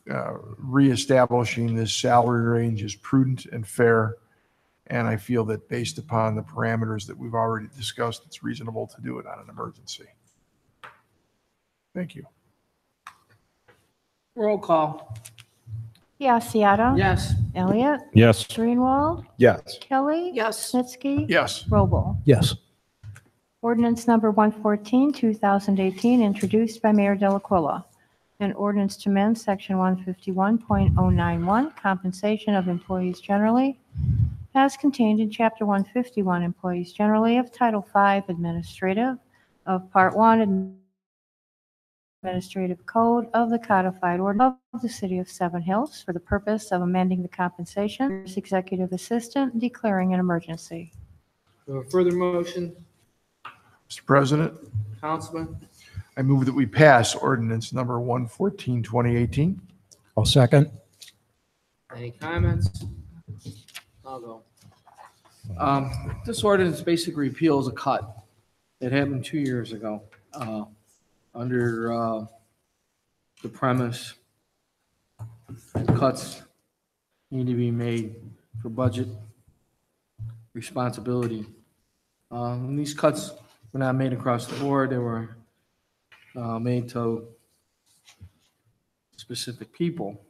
reestablishing this salary range is prudent and fair. And I feel that based upon the parameters that we've already discussed, it's reasonable to do it on an emergency. Thank you. Roll call. Biassiata. Yes. Elliott. Yes. Greenwald. Yes. Kelly. Yes. Snitsky. Yes. Roble. Yes. Ordinance number 114, 2018, introduced by Mayor Delaquila. An ordinance to amend section 151.091, compensation of employees generally, as contained in chapter 151, employees generally of Title V, administrative, of Part 1, administrative code of the codified ordinance of the city of Seven Hills for the purpose of amending the compensation of executive assistant, declaring an emergency. A further motion, Mr. President, Councilman. I move that we pass ordinance number 114, 2018. I'll second. Any comments? I'll go. This ordinance basically repeals a cut. It happened 2 years ago. under the premise that cuts need to be made for budget responsibility. And these cuts were not made across the board. They were made to specific people.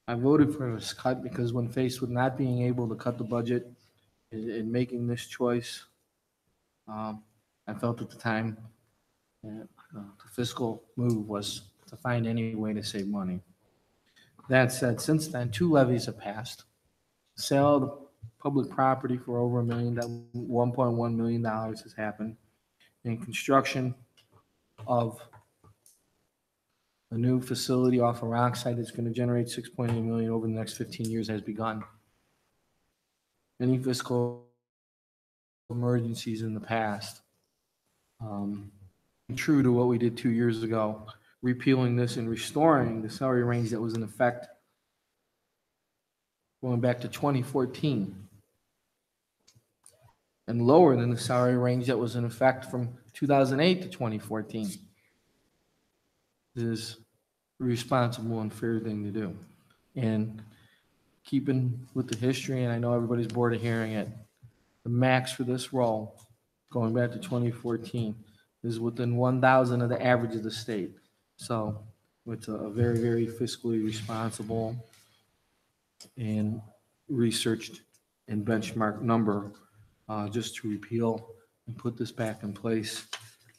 I voted for this cut because when faced with not being able to cut the budget in making this choice, I felt at the time that the fiscal move was to find any way to save money. That said, since then, 2 levies have passed. Sale of public property for over $1.1 million has happened. And construction of a new facility off of Rockside that's going to generate $6.8 million over the next 15 years has begun. Any fiscal emergencies in the past, true to what we did 2 years ago, repealing this and restoring the salary range that was in effect going back to 2014, and lower than the salary range that was in effect from 2008 to 2014. This is a responsible and fair thing to do. And keeping with the history, and I know everybody's bored of hearing it, the max for this role, going back to 2014, is within 1,000 of the average of the state. So it's a very, very fiscally responsible and researched and benchmarked number just to repeal and put this back in place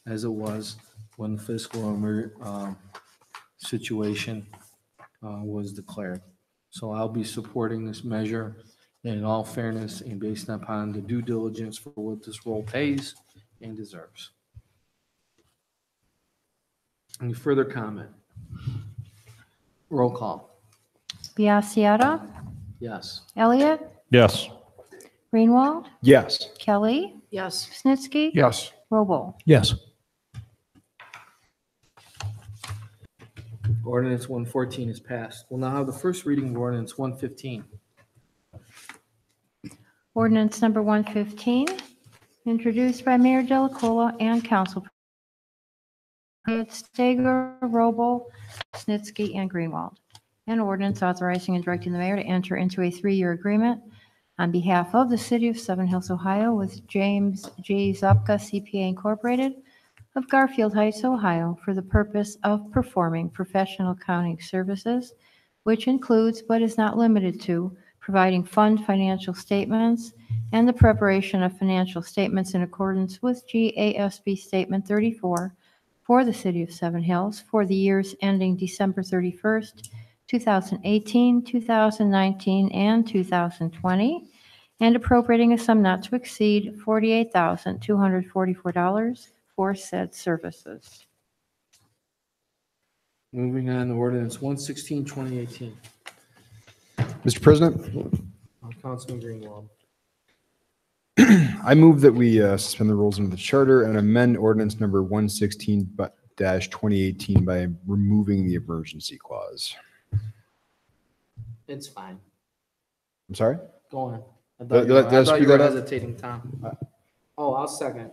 as it was when the fiscal situation was declared. So I'll be supporting this measure in all fairness and based upon the due diligence for what this role pays and deserves. Any further comment? Roll call. Biassiata. Yes. Elliott. Yes. Greenwald. Yes. Kelly. Yes. Snitsky. Yes. Robo. Yes. Ordinance 114 is passed. We'll now have the first reading of ordinance 115. Ordinance number 115, introduced by Mayor Delacola and Council Stager, Robo, Snitsky, and Greenwald. An ordinance authorizing and directing the mayor to enter into a 3-year agreement on behalf of the city of Seven Hills, Ohio, with James G. Zupka, CPA Incorporated of Garfield Heights, Ohio, for the purpose of performing professional accounting services, which includes but is not limited to providing fund financial statements and the preparation of financial statements in accordance with GASB Statement 34 for the city of Seven Hills for the years ending December 31st, 2018, 2019, and 2020, and appropriating a sum not to exceed $48,244 for said services. Moving on to ordinance 116, 2018. Mr. President, Councilman Greenwald. I move that we suspend the rules under the charter and amend ordinance number 116-2018 by removing the emergency clause. It's fine. I'm sorry? Go on. I Did I thought speak you were that up? hesitating, Tom. Oh, I'll second.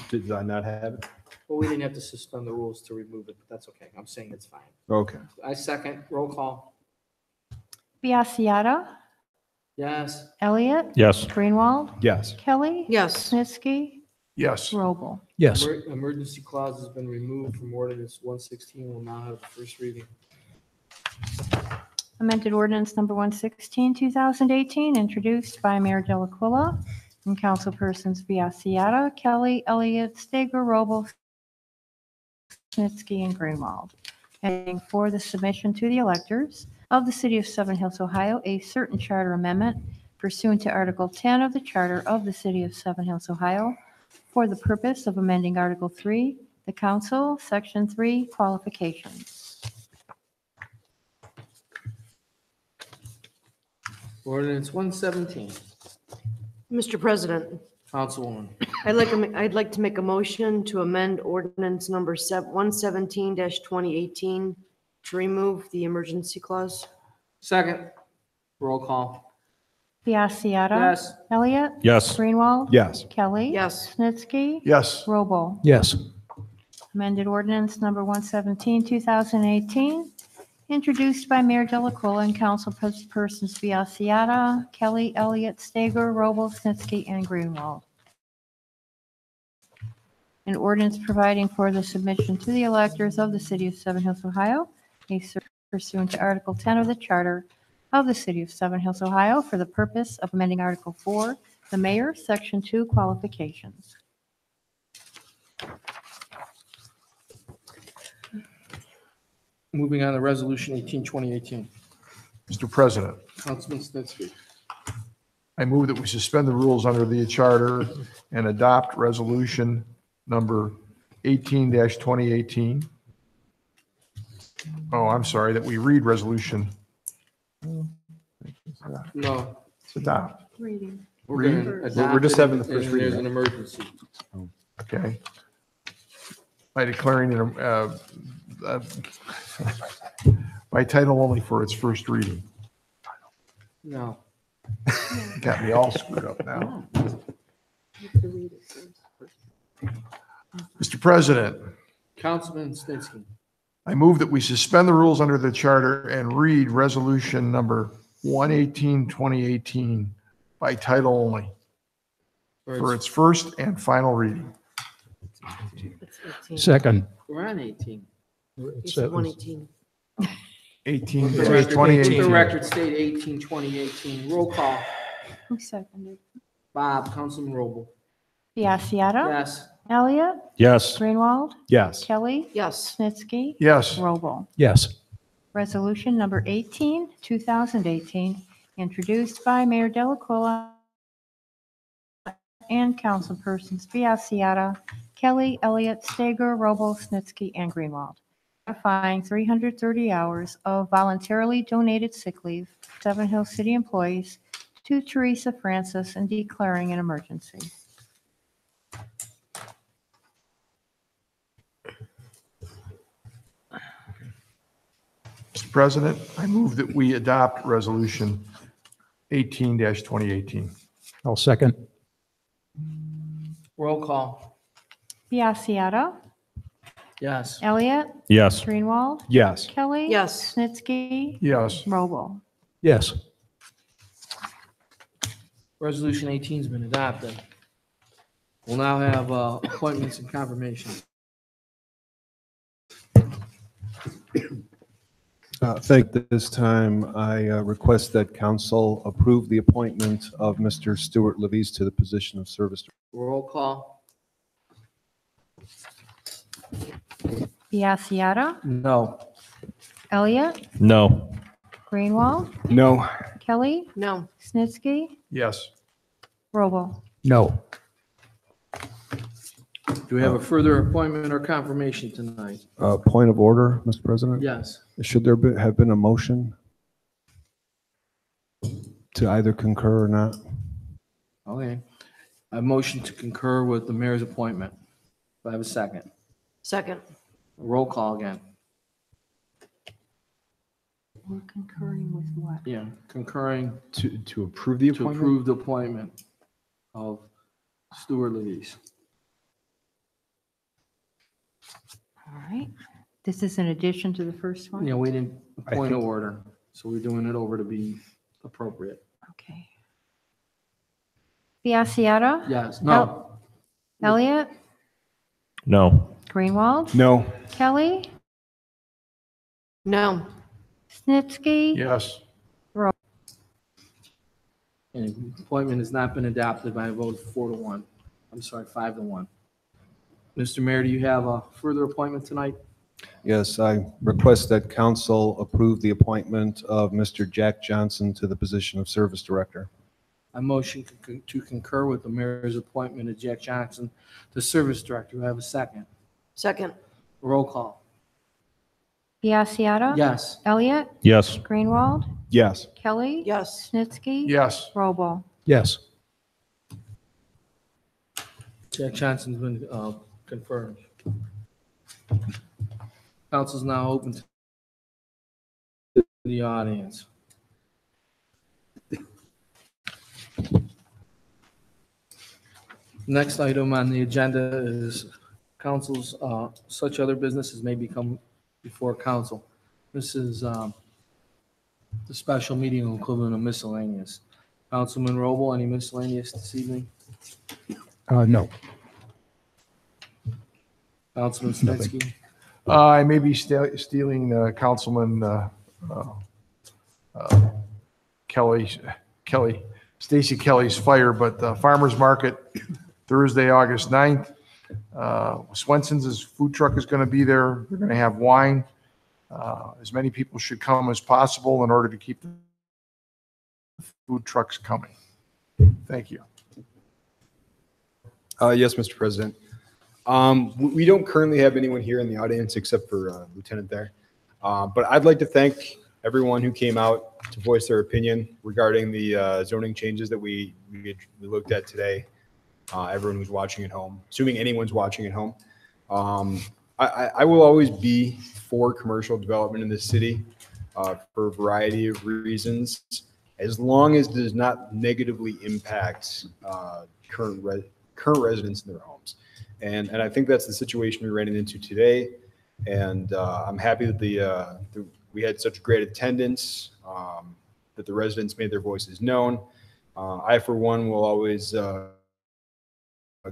Did I not have it? Well, we didn't have to suspend the rules to remove it, but that's okay. I'm saying it's fine. Okay. I second. Roll call. Biassiata. Yes. Elliott. Yes. Greenwald. Yes. Kelly. Yes. Snitsky. Yes. Robo. Yes. Emergency clause has been removed from ordinance 116. We'll now have the first reading. Amended ordinance number 116, 2018, introduced by Mayor Delaquila and councilpersons Biassiata, Kelly, Elliott, Stager, Robo, Snitsky, and Greenwald. And for the submission to the electors of the city of Seven Hills, Ohio, a certain charter amendment pursuant to Article 10 of the Charter of the city of Seven Hills, Ohio, for the purpose of amending Article 3, the council, Section 3, qualifications. Ordinance 117. Mr. President, Councilwoman. I'd like to make a motion to amend ordinance number 117-2018 to remove the emergency clause. Second. Roll call. Biassiata. Yes. Elliott. Yes. Greenwald. Yes. Kelly. Yes. Snitsky. Yes. Robo. Yes. Amended ordinance number 117, 2018, introduced by Mayor Delacola and councilpersons Biassiata, Kelly, Elliott, Stager, Robles, Snitsky, and Greenwald. An ordinance providing for the submission to the electors of the city of Seven Hills, Ohio, pursuant to Article 10 of the Charter of the city of Seven Hills, Ohio, for the purpose of amending Article 4, the mayor, Section 2, qualifications. Moving on to Resolution 18, 2018. Mr. President, Councilman Snitsky. I move that we suspend the rules under the charter and adopt resolution number 18-2018. Oh, I'm sorry, that we read resolution. No. Adopt, Reading. We're Read. gonna adopt We're just it, having the first and reading. There's an emergency. okay. By declaring it, by title only for its first reading. No. Got me all screwed up now. Mr. President, Councilman Snitsky. I move that we suspend the rules under the charter and read resolution number 118, 2018 by title only for its first and final reading. Second. We're on 18. It's 118. 18, The record- 2018. The record state 18, 2018. Roll call. Who seconded? Bob, Councilman Roble. Biassiata. Yes. Elliott. Yes. Greenwald. Yes. Kelly. Yes. Snitsky. Yes, Roble. Yes. Resolution number 18, 2018, introduced by Mayor Delacola and councilpersons Biassiata, Kelly, Elliott, Stager, Robles, Snitsky, and Greenwald. Ratifying 330 hours of voluntarily donated sick leave, Seven Hills City employees, to Teresa Francis and declaring an emergency. Mr. President, I move that we adopt resolution 18-2018. I'll second. Roll call. Biassiata, Yes. Elliott, Yes. Greenwald, Yes. Kelly. Yes. Snitsky, Yes, Roble. Yes. Resolution 18's been adopted. We'll now have appointments and confirmations. Thank this time, I request that council approve the appointment of Mr. Stuart Levis to the position of service. Roll call. Biassiata, No. Elliott, No. Greenwald, No. Kelly, No. Snitsky, yes. Roble. No. Do we have a further appointment or confirmation tonight? Point of order, Mr. President? Yes. Should there have been a motion to either concur or not? Okay. I motion to concur with the mayor's appointment. Do I have a second? Second. Roll call again. We're concurring with what? Yeah, concurring To approve the to appointment? approve the appointment of Stuart Levis. All right. This is in addition to the first one? You know, we didn't point of think- order, so we're doing it over to be appropriate. Okay. Biassiata, Yes, no, Elliott, No. Greenwald, No. Kelly, No. Snitsky, Yes, and the appointment has not been adopted by a vote of 4-1. I'm sorry, 5-1. Mr. Mayor, do you have a further appointment tonight? Yes, I request that council approve the appointment of Mr. Jack Johnson to the position of service director. I motion to concur with the mayor's appointment of Jack Johnson to service director. Do I have a second? Second. Roll call. Biassiata, Yes. Elliott, Yes. Greenwald, Yes. Kelly, Yes. Snitsky, yes. Roble. Yes. Jack Johnson's been confirmed. Council's now open to the audience. Next item on the agenda is councils, such other businesses may become before council. This is the special meeting equivalent of miscellaneous. Councilman Roble, any miscellaneous this evening? No. Councilman Snetsky? I may be stealing Councilman Stacy Kelly's fire, but Farmers Market, Thursday, August 9th. Swenson's food truck is going to be there. They're going to have wine. As many people should come as possible in order to keep the food trucks coming. Thank you. Yes, Mr. President. We don't currently have anyone here in the audience except for Lieutenant there. But I'd like to thank everyone who came out to voice their opinion regarding the zoning changes that we looked at today. Everyone who's watching at home, assuming anyone's watching at home. I will always be for commercial development in this city for a variety of reasons, as long as it does not negatively impact current residents in their homes. And I think that's the situation we ran into today. And I'm happy that we had such great attendance, that the residents made their voices known. I, for one, will always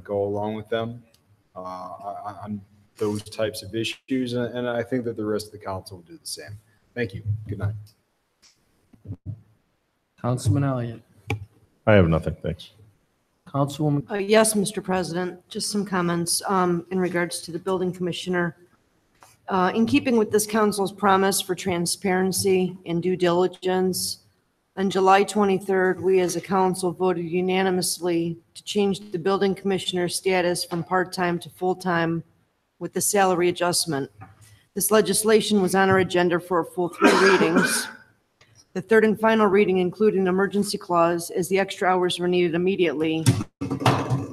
go along with them on those types of issues. And I think that the rest of the council will do the same. Thank you. Good night. Councilman Elliott? I have nothing, thanks. Councilwoman? Yes, Mr. President, just some comments in regards to the building commissioner. In keeping with this council's promise for transparency and due diligence, on July 23rd, we as a council voted unanimously to change the building commissioner's status from part-time to full-time with the salary adjustment. This legislation was on our agenda for a full 3 readings. The third and final reading included an emergency clause as the extra hours were needed immediately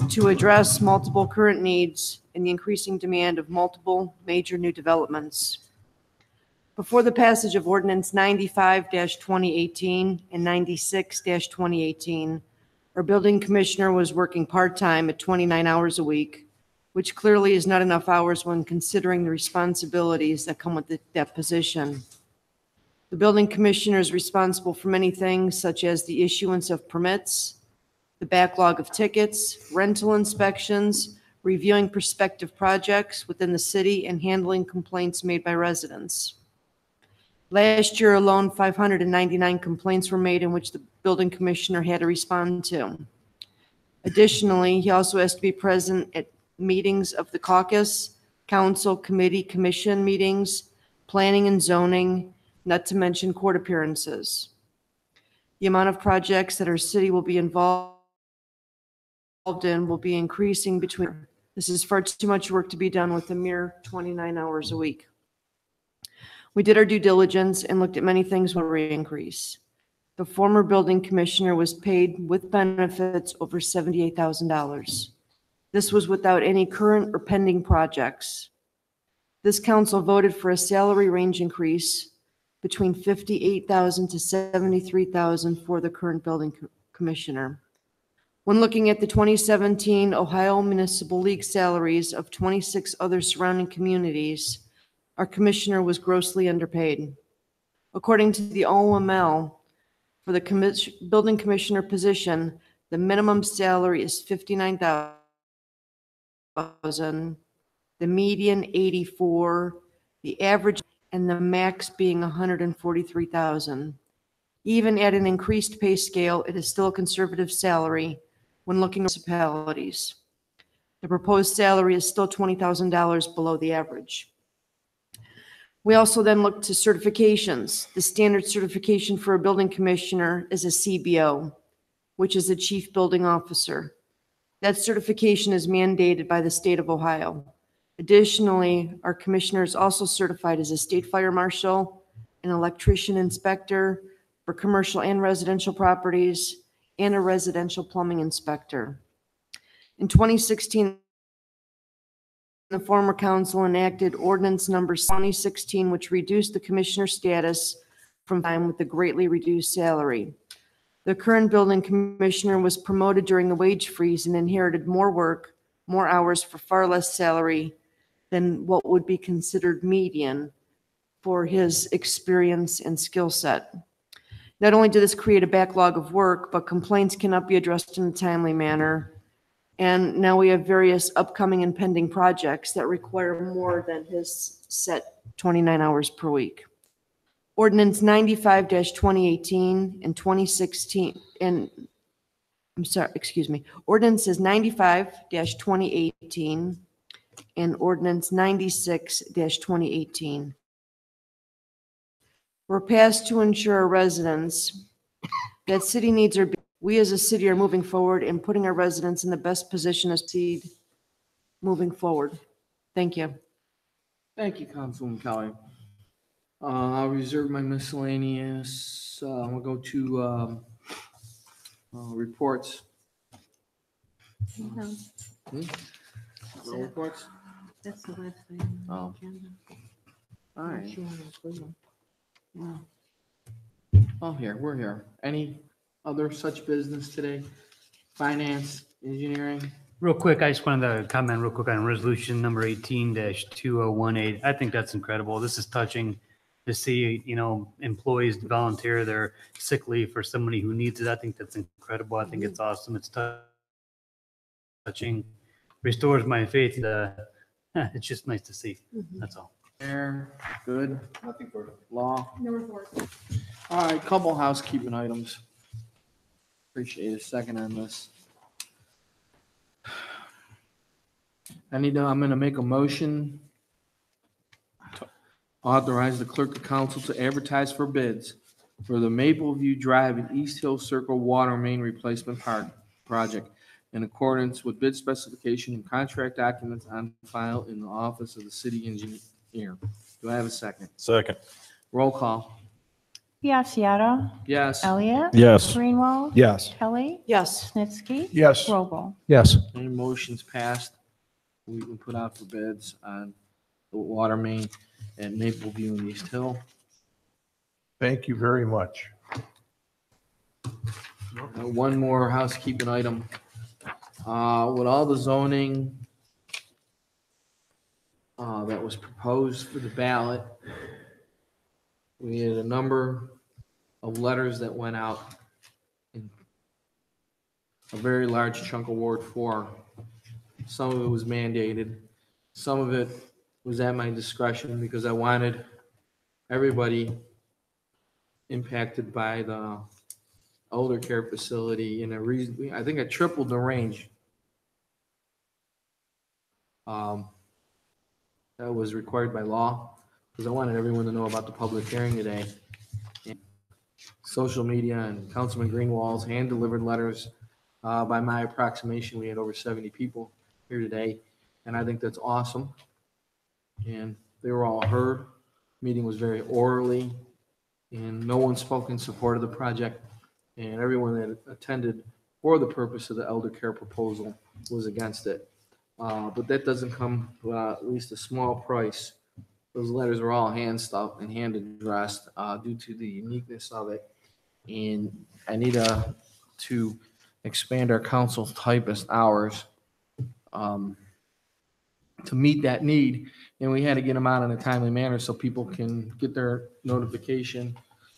to address multiple current needs and the increasing demand of multiple major new developments. Before the passage of Ordinance 95-2018 and 96-2018, our building commissioner was working part-time at 29 hours a week, which clearly is not enough hours when considering the responsibilities that come with that position. The building commissioner is responsible for many things, such as the issuance of permits, the backlog of tickets, rental inspections, reviewing prospective projects within the city, and handling complaints made by residents. Last year alone, 599 complaints were made in which the building commissioner had to respond to. Additionally, he also has to be present at meetings of the caucus, council, committee, commission meetings, planning and zoning, not to mention court appearances. The amount of projects that our city will be involved in will be increasing between. This is far too much work to be done with a mere 29 hours a week. We did our due diligence and looked at many things with a increase. The former building commissioner was paid with benefits over $78,000. This was without any current or pending projects. This council voted for a salary range increase between $58,000 to $73,000 for the current building commissioner. When looking at the 2017 Ohio Municipal League salaries of 26 other surrounding communities, our commissioner was grossly underpaid. According to the OML, for the building commissioner position, the minimum salary is $59,000, the median $84,000, the average and the max being $143,000. Even at an increased pay scale, it is still a conservative salary when looking at municipalities. The proposed salary is still $20,000 below the average. We also then looked to certifications. The standard certification for a building commissioner is a CBO, which is a chief building officer. That certification is mandated by the state of Ohio. Additionally, our commissioner is also certified as a state fire marshal, an electrician inspector for commercial and residential properties, and a residential plumbing inspector. In 2016, the former council enacted ordinance number 2016, which reduced the commissioner status from time with the greatly reduced salary. The current building commissioner was promoted during the wage freeze and inherited more work, more hours for far less salary than what would be considered median for his experience and skill set. Not only did this create a backlog of work, but complaints cannot be addressed in a timely manner. And now we have various upcoming and pending projects that require more than his set 29 hours per week. Ordinance 95-2018 and 2016, and I'm sorry, excuse me, ordinances 95-2018 and ordinance 96-2018 were passed to ensure our residents that city needs are, we as a city are moving forward and putting our residents in the best position to succeed moving forward. Thank you. Thank you, Councilwoman Kelly. I'll reserve my miscellaneous, we'll go to reports. No reports? That's the last thing. Oh. All right. Oh, we're here. Any other such business today? Finance, engineering? Real quick, I just wanted to comment real quick on resolution number 18-2018. I think that's incredible. This is touching to see, employees volunteer their sick leave for somebody who needs it. I think that's incredible. I think it's awesome. It's touching, restores my faith. It's just nice to see. That's all. Air, good. Nothing further. Law? No report. All right, couple housekeeping items. Appreciate a second on this. I'm gonna make a motion to authorize the clerk of council to advertise for bids for the Mapleview Drive and East Hill Circle Water Main Replacement Project in accordance with bid specification and contract documents on file in the office of the city engineer. Do I have a second? Second. Roll call. Biassiata. Yes. Elliott. Yes. Greenwald. Yes. Kelly. Yes. Snitsky. Yes. Robel. Yes. Any motions passed, we can put out for bids on the water main at Mapleview and East Hill. Thank you very much. One more housekeeping item. With all the zoning that was proposed for the ballot, we had a number of letters that went out in a very large chunk of Ward 4. Some of it was mandated. Some of it was at my discretion because I wanted everybody impacted by the elder care facility in a reason. I think I tripled the range. That was required by law because I wanted everyone to know about the public hearing today. And social media and Councilman Greenwald's hand-delivered letters. By my approximation, we had over 70 people here today, and I think that's awesome. And they were all heard. Meeting was very orderly, and no one spoke in support of the project. And everyone that attended for the purpose of the elder care proposal was against it. But that doesn't come without at least a small price. Those letters are all hand stuffed and hand addressed due to the uniqueness of it. And I need to expand our council's typist hours to meet that need. And we had to get them out in a timely manner so people can get their notification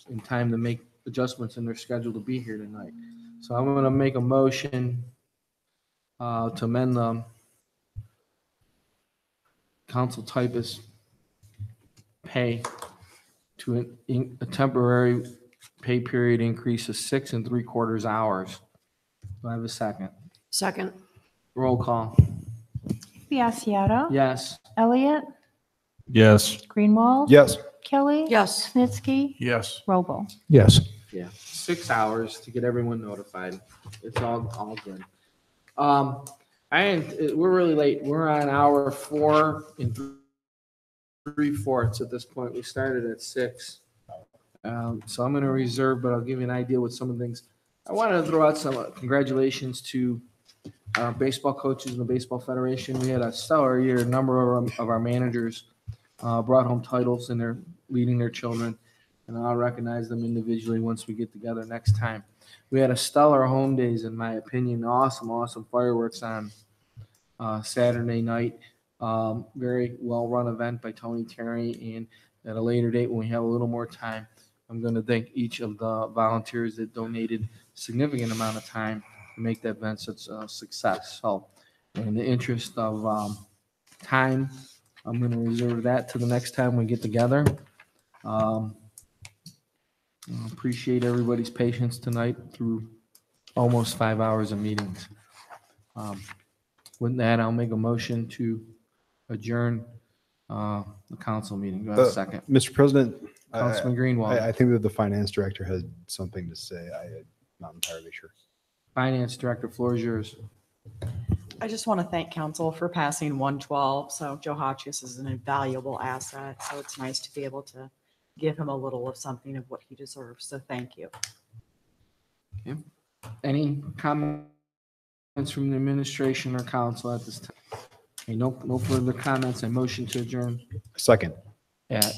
in time to make adjustments in their schedule to be here tonight. So I'm going to make a motion to amend the council typist pay to a temporary pay period increase of 6 3/4 hours. Do I have a second? Second. Roll call. Biassiata. Yes. Elliott. Yes. Greenwald. Yes. Kelly. Yes. Snitsky. Yes. Robel. Yes. Yeah. 6 hours to get everyone notified. It's all good. We're really late. We're on hour 4 and 3/4 at this point. We started at 6. So I'm going to reserve, but I'll give you an idea with some of the things. I wanted to throw out some congratulations to our baseball coaches in the Baseball Federation. We had a stellar year. A number of our managers brought home titles and they're leading their children. And I'll recognize them individually once we get together next time. We had a stellar home days, in my opinion. Awesome fireworks on Saturday night. Very well-run event by Tony Terry, and at a later date, when we have a little more time, I'm going to thank each of the volunteers that donated a significant amount of time to make that event such a success. So, in the interest of time, I'm going to reserve that to the next time we get together. I appreciate everybody's patience tonight through almost 5 hours of meetings. With that, I'll make a motion to adjourn the council meeting. Do I have a second? Mr. President, Councilman Greenwald. I think that the finance director had something to say. I'm not entirely sure. Finance Director, floor is yours. I just want to thank council for passing 112. So Joe Hotchkiss is an invaluable asset. So it's nice to be able to give him a little of something of what he deserves. So thank you. Any comments from the administration or council at this time? Okay, no further comments. And motion to adjourn Second. at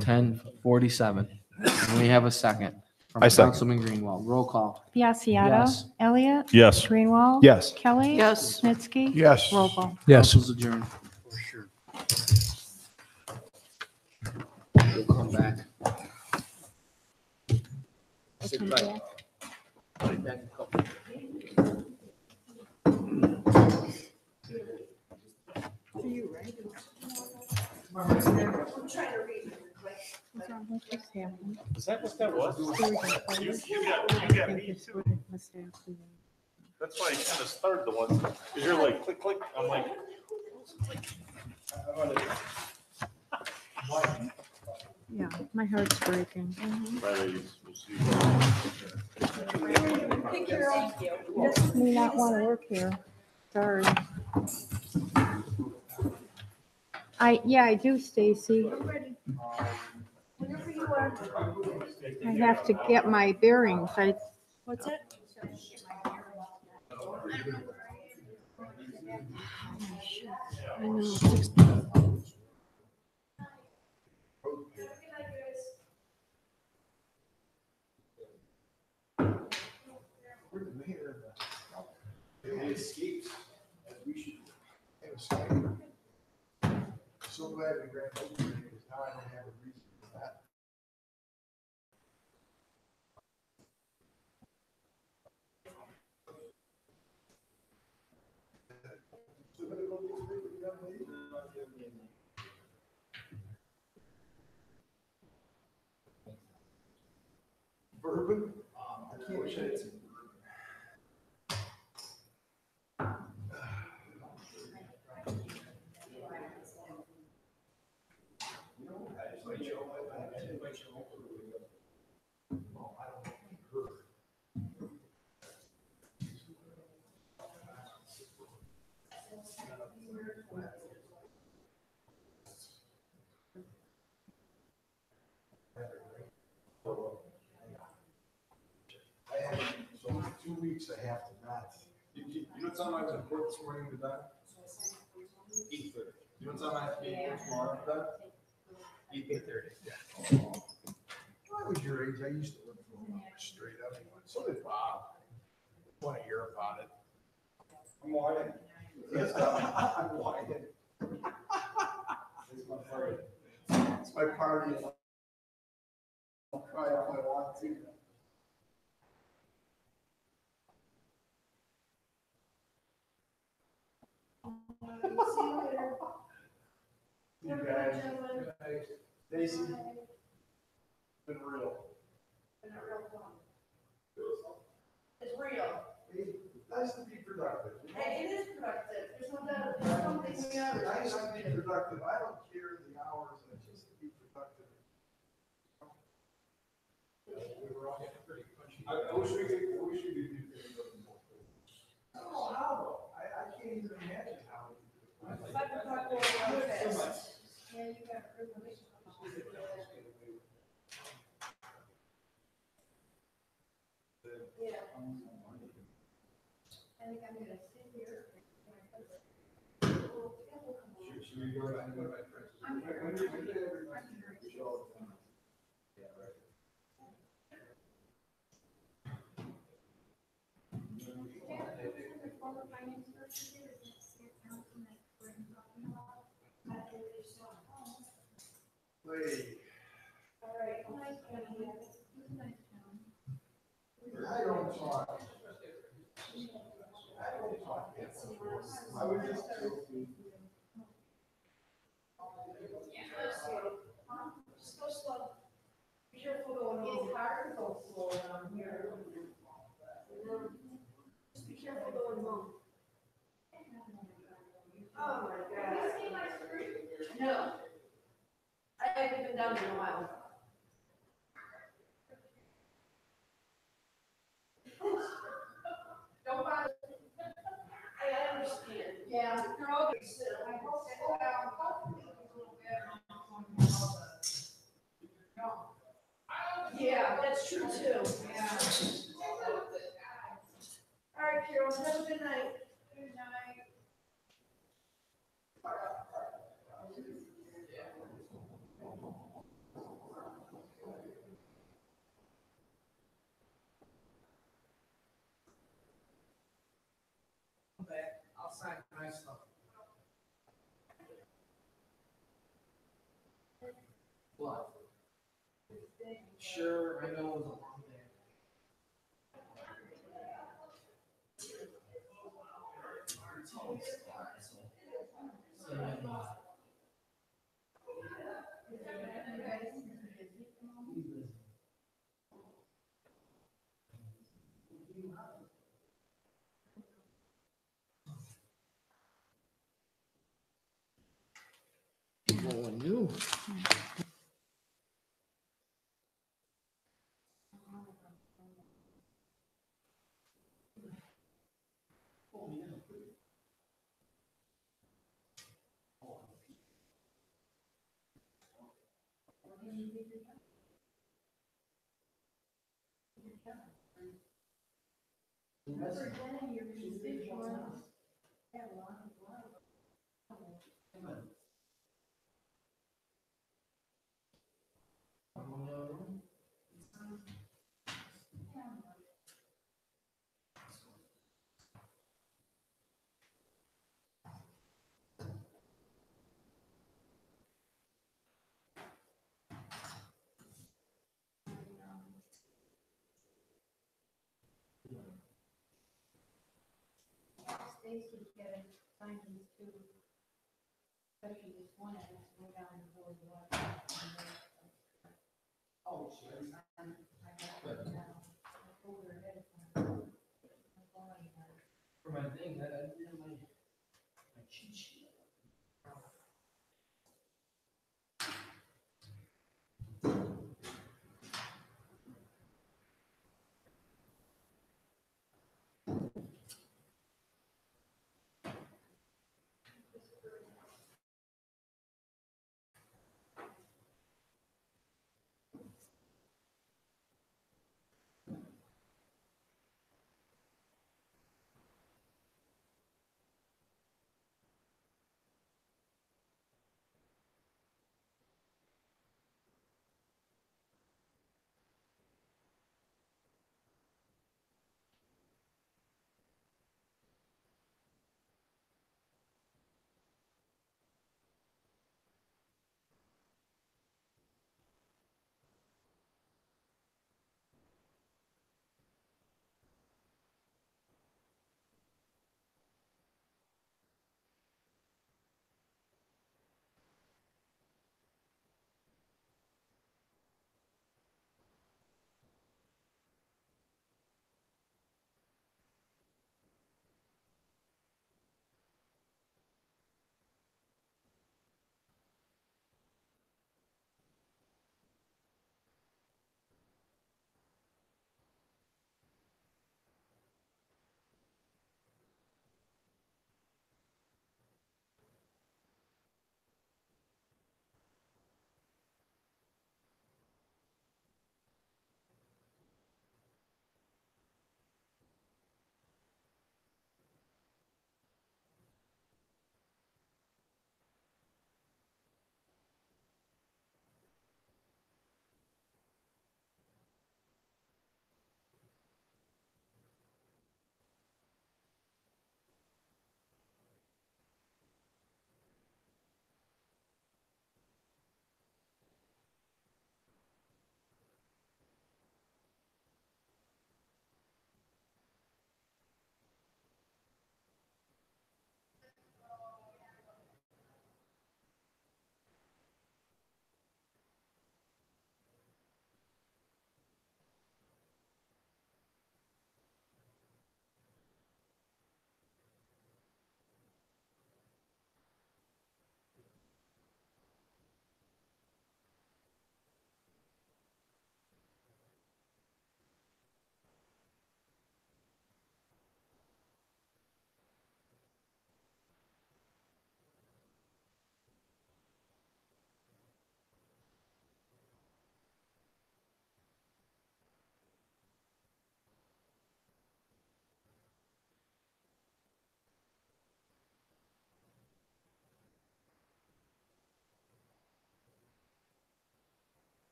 10:47. And we have a second from I second. Councilman Greenwald. Roll call. Biassiata. Yes. Elliott. Yes. Greenwald. Yes. Kelly. Yes. Snitsky. Yes. Roll call. Yes. Council's adjourned. For sure. We'll come back. Sit back. Sit back a couple. Is that what that was? You got me too. That's why I kind of started the one, because you're like, click, click. I'm like. Yeah, my heart's breaking. Fridays, we'll see. May not want to work here. Sorry. I do, Stacy. I have to get my bearings. What's it? I know. So glad we grabbed it, because now I don't have a reason for that. Bourbon? I can't say it's so 2 weeks I have to not. You know what time I was in court this morning to that? 8:30. You know what time I have to be in court tomorrow to that? 8:30. When I was your age, I used to live straight up. So did Bob. I want to hear about it. I'm whining. I'm whining. It's my party. It's my party. I'll cry if I want to. You guys, Stacy, been real. It's real. It's nice to be productive. It is productive. There's no doubt. There's something we are. It's nice to be productive. I don't care the hours, it's just to be productive. I wish we could do things. I don't know how though. I can't even imagine how. No, I haven't been down there in a while. Don't bother. I understand. Yeah, you're all good. I hope that, hopefully it's a little better. Yeah, that's true too. Yeah. All right, Carol, have a good night. Good night. Back, I'll sign my stuff. What? Sure, I know it was a long day. Going new. Stacy can sign these two, especially this one, and it's go down and go to what. Oh, sure. I got it now. I told her ahead of time. I'm going, For my thing, I didn't have my cheat sheet.